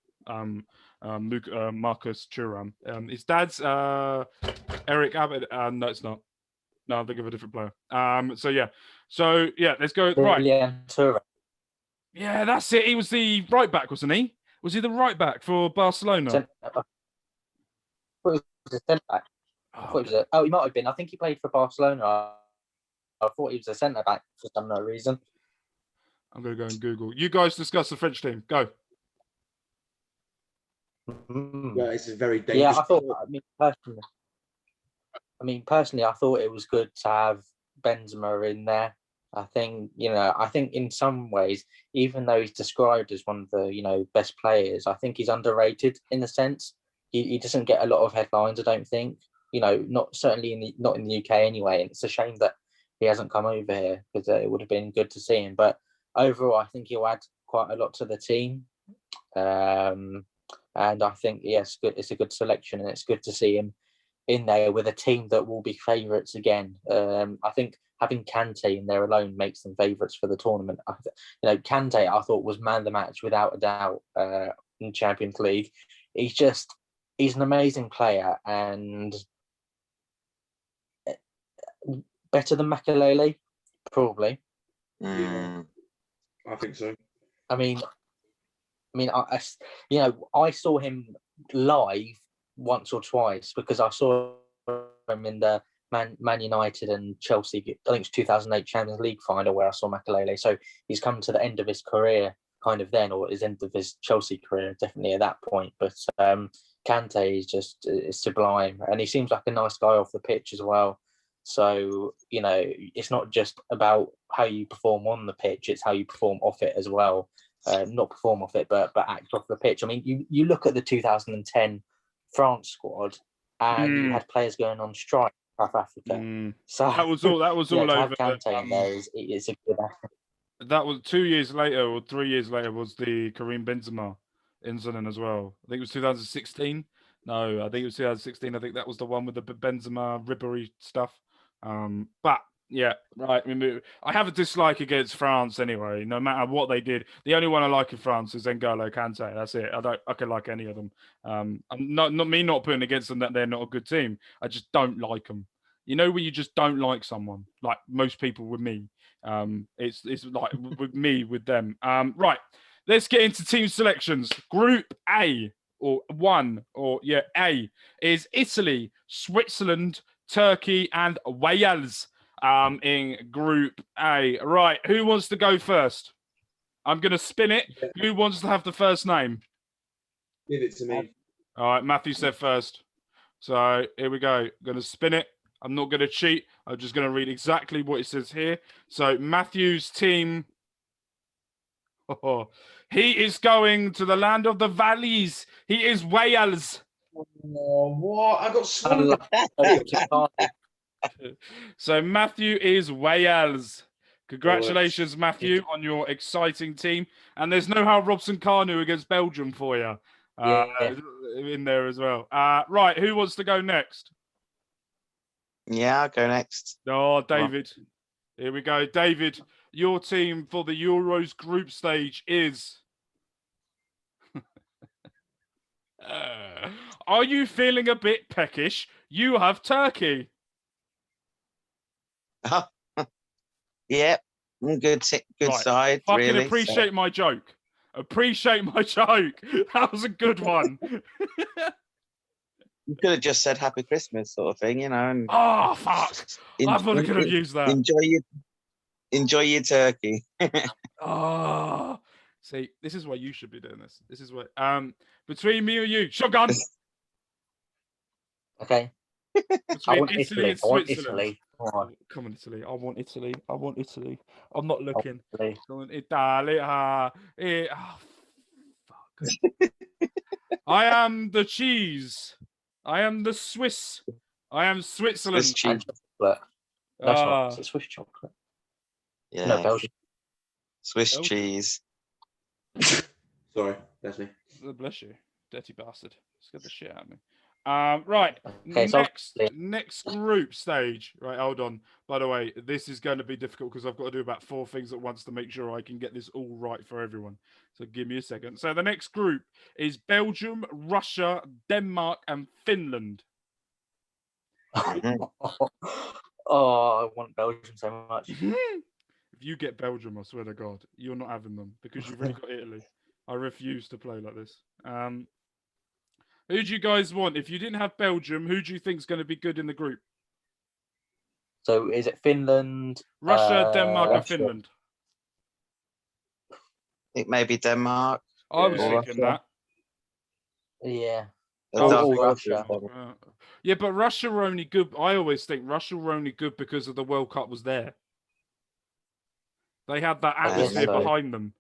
Marcus Thuram. His dad's Eric Abbott. No, it's not. No, I'm thinking of a different player. So yeah, let's go. Right. Yeah, that's it. He was the right back, wasn't he? Was he the right back for Barcelona? He might have been. I think he played for Barcelona. I thought he was a centre back for some reason. I'm going to go and Google. You guys discuss the French team. Go. Yeah, it's a very dangerous. Yeah, personally, I thought it was good to have Benzema in there. I think in some ways, even though he's described as one of the best players, I think he's underrated in a sense. He doesn't get a lot of headlines, I don't think. Not certainly not in the UK anyway. And it's a shame that he hasn't come over here, because it would have been good to see him. But overall, I think he'll add quite a lot to the team. And I think, yes, good. It's a good selection, and it's good to see him in there with a team that will be favourites again. I think having Kante in there alone makes them favourites for the tournament. Kante, I thought, was man of the match without a doubt in Champions League. He's an amazing player, and better than Makelele, probably. I think so. I saw him live once or twice, because I saw him in the Man United and Chelsea, I think it's 2008 Champions League final, where I saw Makelele. So he's come to the end of his career kind of then, or his end of his Chelsea career, definitely at that point. But Kante is sublime, and he seems like a nice guy off the pitch as well. So, you know, it's not just about how you perform on the pitch, it's how you perform off it as well. Not perform off it, but act off the pitch. I mean, you look at the 2010 France squad, and you had players going on strike in South Africa. So that was all to over. have Kante in there is a good asset. That was 2 years later or 3 years later was the Karim Benzema incident as well. I think it was 2016. No, I think it was 2016. I think that was the one with the Benzema Ribéry stuff. But yeah, right. I have a dislike against France anyway. No matter what they did, the only one I like in France is N'Golo Kante. That's it. I can like any of them. I'm not putting against them that they're not a good team. I just don't like them. You know, when you just don't like someone, like most people with me. It's like with me with them. Right. Let's get into team selections. Group A A is Italy, Switzerland, Turkey, and Wales. In Group A. Right. Who wants to go first? I'm going to spin it. Who wants to have the first name? Give it to me. All right. Matthew said first. So here we go. Going to spin it. I'm not going to cheat. I'm just going to read exactly what it says here. So Matthew's team. He is going to the land of the valleys. He is Wales. Oh, what? I got swung. So Matthew is Wales. Congratulations, Matthew, on your exciting team. And there's no how Robson Kanu against Belgium for you in there as well. Right, who wants to go next? Yeah, I'll go next. Oh, David. Here we go. David, your team for the Euros group stage is... are you feeling a bit peckish? You have Turkey. Yeah, good right. Side. Fucking really, appreciate my joke. Appreciate my joke. That was a good one. You could have just said Happy Christmas, sort of thing, you know. And fuck! I thought I could have used that. Enjoy your turkey. See, this is why you should be doing this. This is what between me or you, shotgun. Okay. Between Italy and Switzerland. Italy. Come on, Italy. I want Italy. I want Italy. I'm not looking. Italy. Come on, Italy. Fuck. I am the cheese. I am the Swiss. I am Switzerland. Swiss cheese. Chocolate. That's not, it's Swiss chocolate. Yeah. No, Belgium. Swiss cheese. Sorry, that's me. Bless you, dirty bastard. Scared the shit out of me. Right. Okay, next group stage. Right, hold on. By the way, this is going to be difficult because I've got to do about 4 things at once to make sure I can get this all right for everyone. So give me a second. So the next group is Belgium, Russia, Denmark, and Finland. I want Belgium so much. If you get Belgium, I swear to God, you're not having them because you've already got Italy. I refuse to play like this. Who do you guys want? If you didn't have Belgium, who do you think is going to be good in the group? So is it Finland? Russia, Denmark, and Finland. I think maybe Denmark. I was thinking that. Yeah. Russia. Yeah, but Russia were only good. I always think Russia were only good because of the World Cup was there. They had that atmosphere behind them.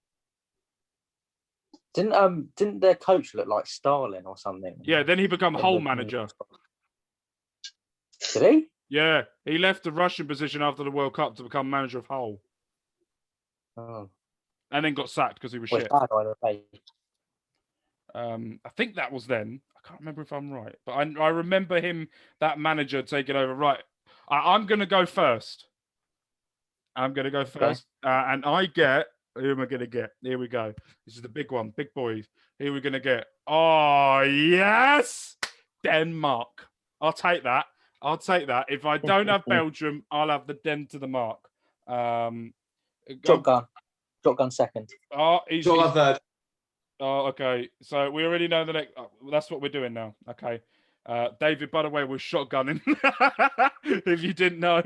Didn't their coach look like Stalin or something? Yeah, then he became Hull manager. Did he? Yeah, he left the Russian position after the World Cup to become manager of Hull. Oh. And then got sacked because he was shit. I think that was then. I can't remember if I'm right, but I remember him, that manager, taking over. Right, I'm going to go first. Okay. And I get... Who am I going to get? Here we go. This is the big one. Big boys. Who are we going to get? Oh, yes! Denmark. I'll take that. If I don't have Belgium, I'll have the Den to the mark. Shotgun second. He's third. Oh, okay. So we already know the next... that's what we're doing now. Okay. David, by the way, was shotgunning. If you didn't know.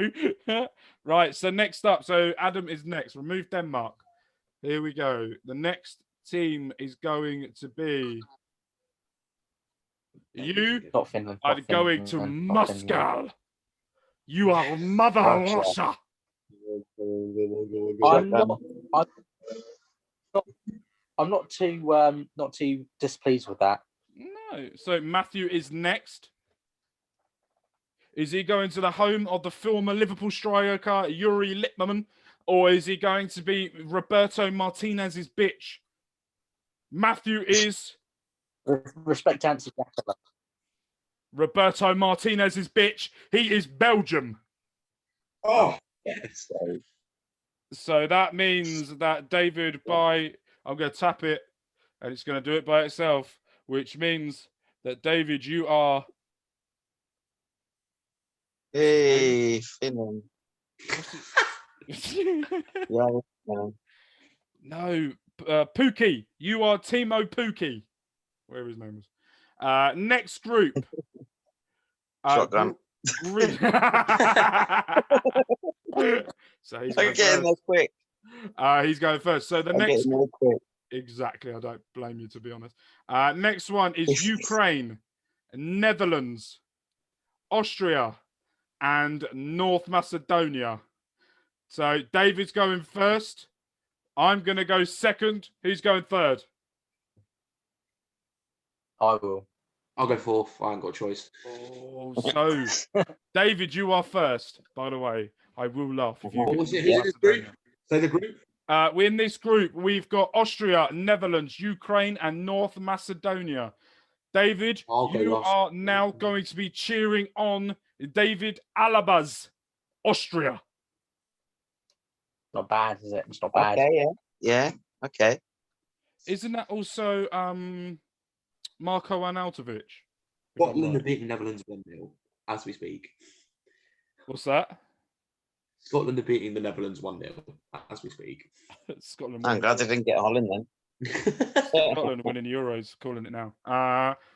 Right, so next up. So Adam is next. Remove Denmark. Here we go. The next team is going to be you Not Finland. are Not going to Finland, not Finland. Moscow. You are Mother Russia. Russia. I'm not too displeased with that. No. So Matthew is next. Is he going to the home of the former Liverpool striker Yuri Lippmann, or is he going to be Roberto Martinez's bitch? Matthew is Respect answer. Roberto Martinez's bitch. He is Belgium. Oh, yes. So that means that David, I'm going to tap it, and it's going to do it by itself, which means that David, you are. Hey, Finland. Yeah, No, Pookie. You are Timo Pookie. Whatever his name was. Next group. Shotgun. So he's I'm going getting there first. quick. He's going first. So the I'm next. getting there quick. Exactly. I don't blame you, to be honest. Next one is Ukraine, Netherlands, Austria, and North Macedonia. So David's going first. I'm going to go second. Who's going third? I will. I'll go fourth. I ain't got a choice. Oh, so David, you are first. By the way, I will laugh if you. What get was it? North Who's in this group? Macedonia. Say the group. In this group, we've got Austria, Netherlands, Ukraine, and North Macedonia. David, I'll go you last. are now going to be cheering on David Alaba's Austria. Not bad, is it? It's not bad. Okay, yeah. Okay. Isn't that also Marko Arnautovic? Scotland are beating Netherlands 1-0 as we speak. What's that? Scotland are beating the Netherlands 1-0 as we speak. Scotland. I'm glad I didn't get Holland then. Scotland winning Euros, calling it now.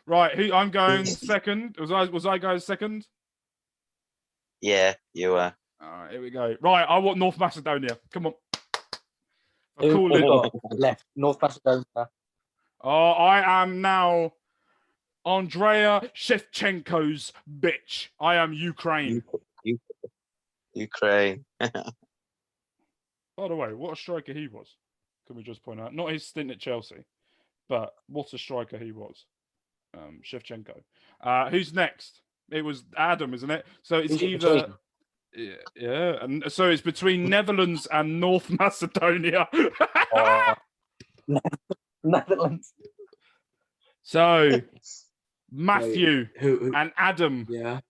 Right, I'm going second. Was I going second? Yeah, you were. All right, here we go. Right, I want North Macedonia. Come on. Who we got left? North Macedonia. Oh, I am now Andrea Shevchenko's bitch. I am Ukraine. Ukraine. By the way, what a striker he was. Can we just point out? Not his stint at Chelsea, but what a striker he was. Shevchenko. Who's next? It was Adam, isn't it? So it's either... Yeah, and so it's between Netherlands and North Macedonia. Netherlands. So Matthew Who? and Adam. Yeah.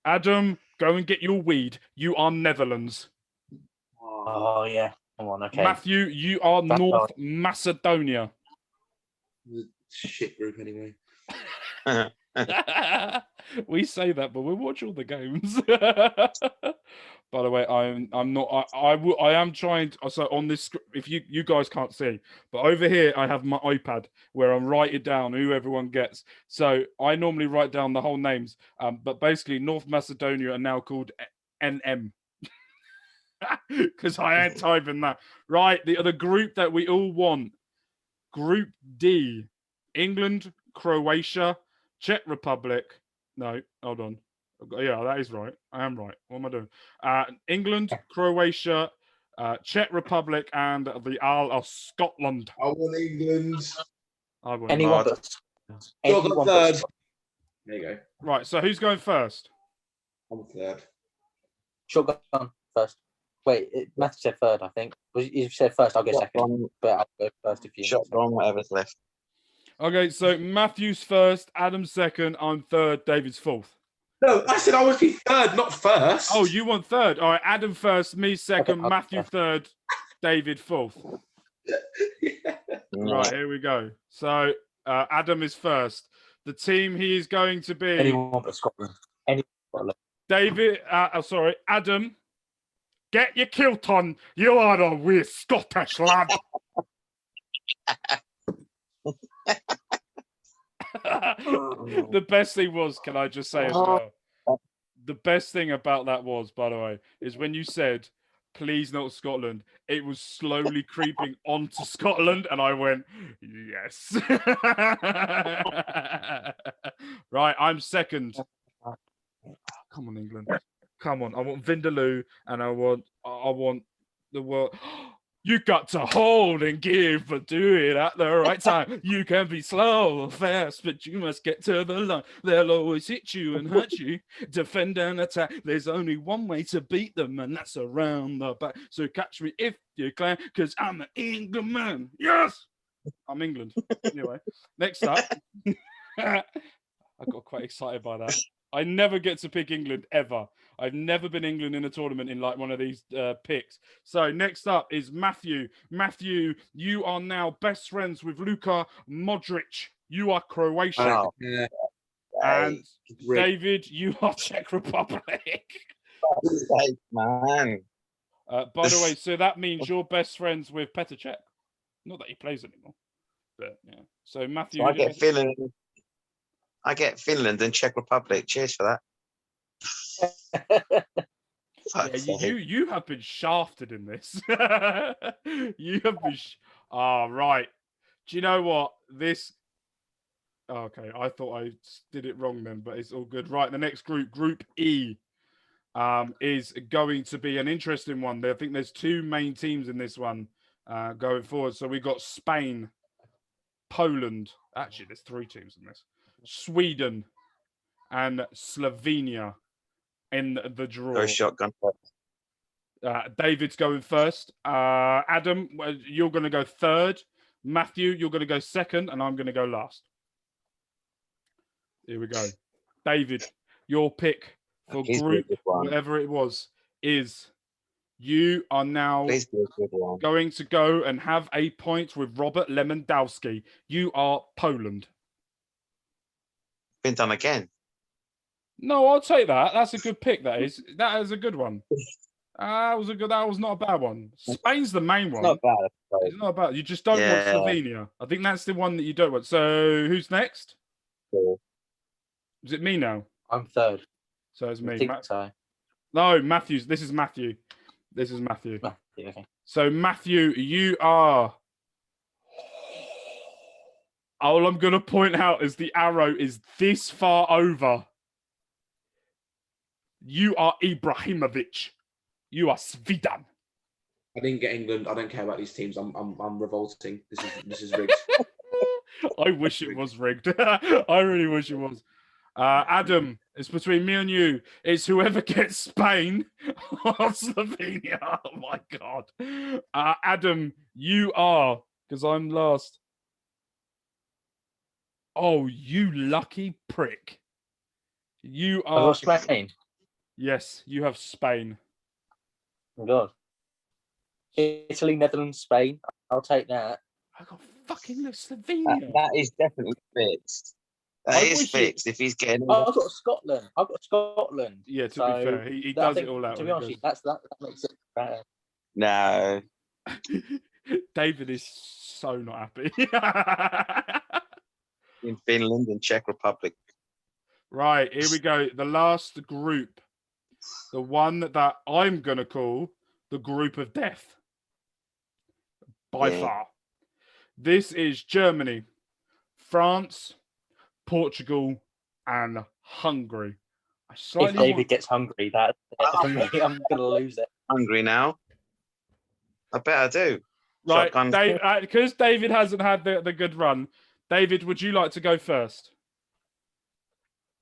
Adam, go and get your weed. You are Netherlands. Oh yeah. Come on, okay. Matthew, you are That's North Macedonia. Shit group anyway. We say that, but we watch all the games. By the way, I'm not. I am trying. So on this, if you guys can't see, but over here I have my iPad where I'm writing down who everyone gets. So I normally write down the whole names. But basically, North Macedonia are now called NM because I ain't typing that. Right, the other group that we all want, Group D, England, Croatia, Czech Republic. No, hold on. Yeah, that is right. I am right. What am I doing? England, Croatia, Czech Republic, and the Isle of Scotland. I want England. I want Anyone England. but Scotland third. There you go. Right, so who's going first? I'm third. Shotgun first. Wait, Matthew said third, I think. You said first, I'll go second. But I'll go first if you. Shotgun, whatever's left. Okay, so Matthew's first, Adam's second, I'm third, David's fourth. No, I said I would be third, not first. Oh, you want third? All right, Adam first, me second, Okay, Matthew third, David fourth. Yeah. Right, here we go. So Adam is first. The team he is going to be Anyone but Scotland. David. Adam. Get your kilt on. You are a wee Scottish lad. The best thing was, can I just say as well? The best thing about that was, by the way, is when you said, please not Scotland. It was slowly creeping onto Scotland, and I went, yes. Right, I'm second. Come on, England. Come on. I want Vindaloo, and I want the world. You got to hold and give, but do it at the right time. You can be slow or fast, but you must get to the line. They'll always hit you and hurt you. Defend and attack. There's only one way to beat them, and that's around the back. So catch me if you can, because I'm an Englishman. Yes! I'm England. Anyway, next up. I got quite excited by that. I never get to pick England ever. I've never been England in a tournament in like one of these picks. So next up is Matthew. Matthew, you are now best friends with Luka Modric. You are Croatia. Wow. Yeah. And Rick. David, you are Czech Republic. Man. By the way, so that means you're best friends with Petr Cech. Not that he plays anymore, but yeah. So Matthew, So I get Finland. I get Finland and Czech Republic. Cheers for that. yeah, you have been shafted in this. You have been. Right. Do you know what this? Okay, I thought I did it wrong then, but it's all good. Right, the next group, Group E, is going to be an interesting one. I think there's two main teams in this one going forward. So we got Spain, Poland. Actually, there's three teams in this. Sweden and Slovenia in the draw. Go shotgun. David's going first. Adam, you're going to go third. Matthew, you're going to go second, and I'm going to go last. Here we go. David, your pick for group, whatever it was, is you are now going to go and have a point with Robert Lewandowski. You are Poland. Been done again. No, I'll take that. That's a good pick. That is a good one. That was not a bad one. Spain's the main one. Not bad. It's not bad. You just don't want Slovenia. I think that's the one that you don't want. So who's next? Cool. Is it me now? I'm third. So it's I me. think so. No, Matthew's. This is Matthew. This is Matthew. Okay. So Matthew, you are. All I'm going to point out is the arrow is this far over. You are Ibrahimovic. You are Zidane. I didn't get England. I don't care about these teams. I'm revolting. This is rigged. I wish it was rigged. I really wish it was. Adam, it's between me and you. It's whoever gets Spain or Slovenia. Oh my God. Adam, you are, because I'm last. Oh, you lucky prick. You are. Spain. Yes, you have Spain. Oh God. Italy, Netherlands, Spain. I'll take that. I got fucking Slovenia. That is definitely fixed. That is fixed. If he's getting. I've got Scotland. Yeah, to be fair, he does it all out. To be honest, that makes it better. No. David is so not happy. In Finland and Czech Republic. Right, here we go. The last group. The one that I'm going to call the group of death. By far. This is Germany, France, Portugal, and Hungary. If David gets hungry, I'm going to lose it. Hungry now? I bet I do. Right, because David hasn't had the good run. David, would you like to go first?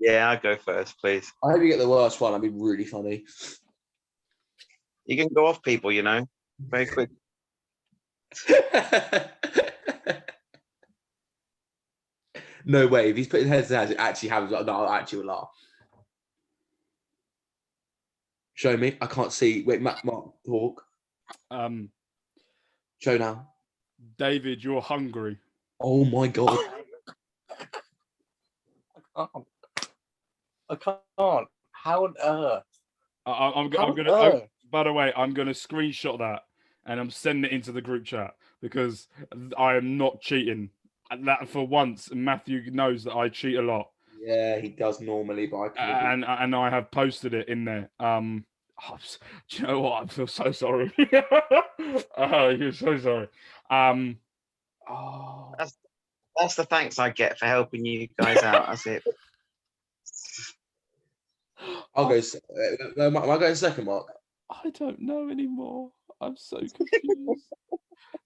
Yeah, I'll go first, please. I hope you get the worst one. That'd be really funny. You can go off people, you know, very quick. No way. If he's putting heads to heads, it actually happens. No, I'll actually laugh. Show me. I can't see. Wait, Mark, talk. Show now. David, you're Hungary. Oh my God. I can't. How on earth? I'm gonna. By the way, I'm gonna screenshot that and I'm sending it into the group chat because I am not cheating. And that for once, Matthew knows that I cheat a lot. Yeah, he does normally, but I and I have posted it in there. Do you know what? I feel so sorry. Oh, you're so sorry. Oh, That's the thanks I get for helping you guys out. That's it. I'll go. Am I going second, Mark? I don't know anymore. I'm so confused.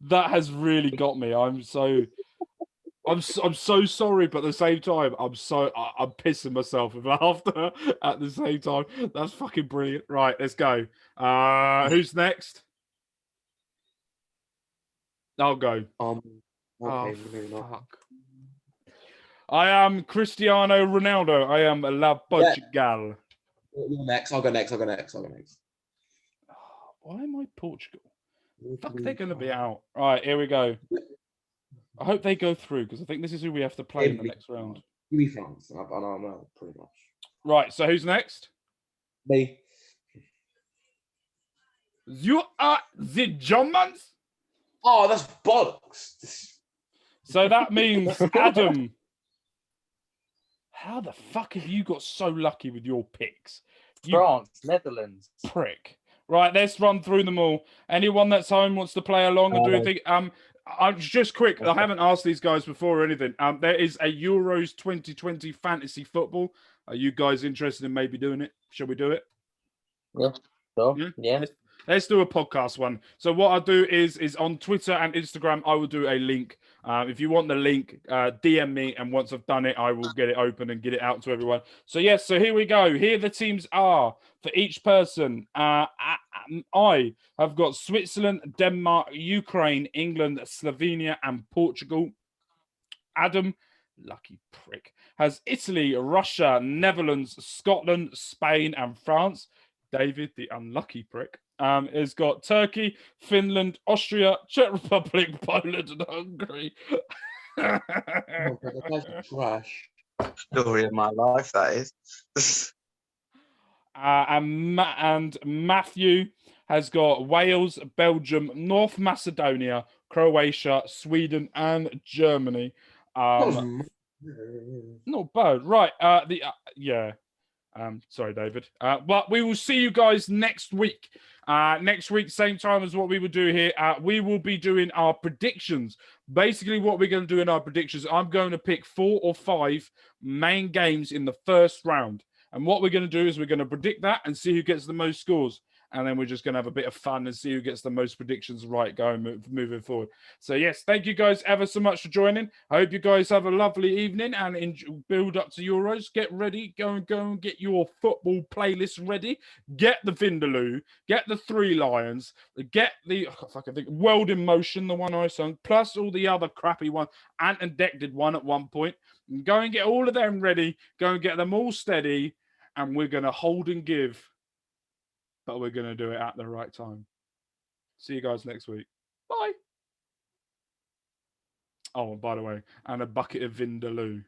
That has really got me. I'm so sorry, but at the same time, I'm pissing myself with laughter at the same time. That's fucking brilliant. Right, let's go. Who's next? I'll go. Okay, Oh, maybe not. fuck. I am Cristiano Ronaldo. I am La Portugal. You're next. I'll go next. Why am I Portugal? Fuck, they're going to be out. Right, here we go. I hope they go through because I think this is who we have to play in the next round. Give me France. I know pretty much. Right, so who's next? Me. You are the Germans? Oh, that's bollocks. So that means Adam. How the fuck have you got so lucky with your picks? You France, Netherlands. prick. Right, let's run through them all. Anyone that's home wants to play along and do anything. I'm just quick. I haven't asked these guys before or anything. There is a Euros 2020 fantasy football. Are you guys interested in maybe doing it? Shall we do it? Yeah. Sure. Yeah. Let's do a podcast one. So what I'll do is on Twitter and Instagram, I will do a link. If you want the link, DM me, and once I've done it, I will get it open and get it out to everyone. So yes, so here we go. Here the teams are for each person. I have got Switzerland, Denmark, Ukraine, England, Slovenia, and Portugal. Adam, lucky prick, has Italy, Russia, Netherlands, Scotland, Spain, and France. David, the unlucky prick, has got Turkey, Finland, Austria, Czech Republic, Poland, and Hungary. That's trash. Story of my life, that is. And Matthew has got Wales, Belgium, North Macedonia, Croatia, Sweden, and Germany. Not bad, right? Yeah. Sorry, David. But we will see you guys next week. Next week, same time as what we will do here. We will be doing our predictions. Basically, what we're going to do in our predictions, I'm going to pick 4 or 5 main games in the first round. And what we're going to do is we're going to predict that and see who gets the most scores. And then we're just going to have a bit of fun and see who gets the most predictions right moving forward. So, yes, thank you guys ever so much for joining. I hope you guys have a lovely evening and build up to Euros. Get ready. Go and get your football playlist ready. Get the Vindaloo. Get the Three Lions. Get the World in Motion, the one I sung, plus all the other crappy ones. Ant and Dec did one at one point. Go and get all of them ready. Go and get them all steady. And we're going to hold and give. But we're going to do it at the right time. See you guys next week. Bye. Oh, and by the way, and a bucket of Vindaloo.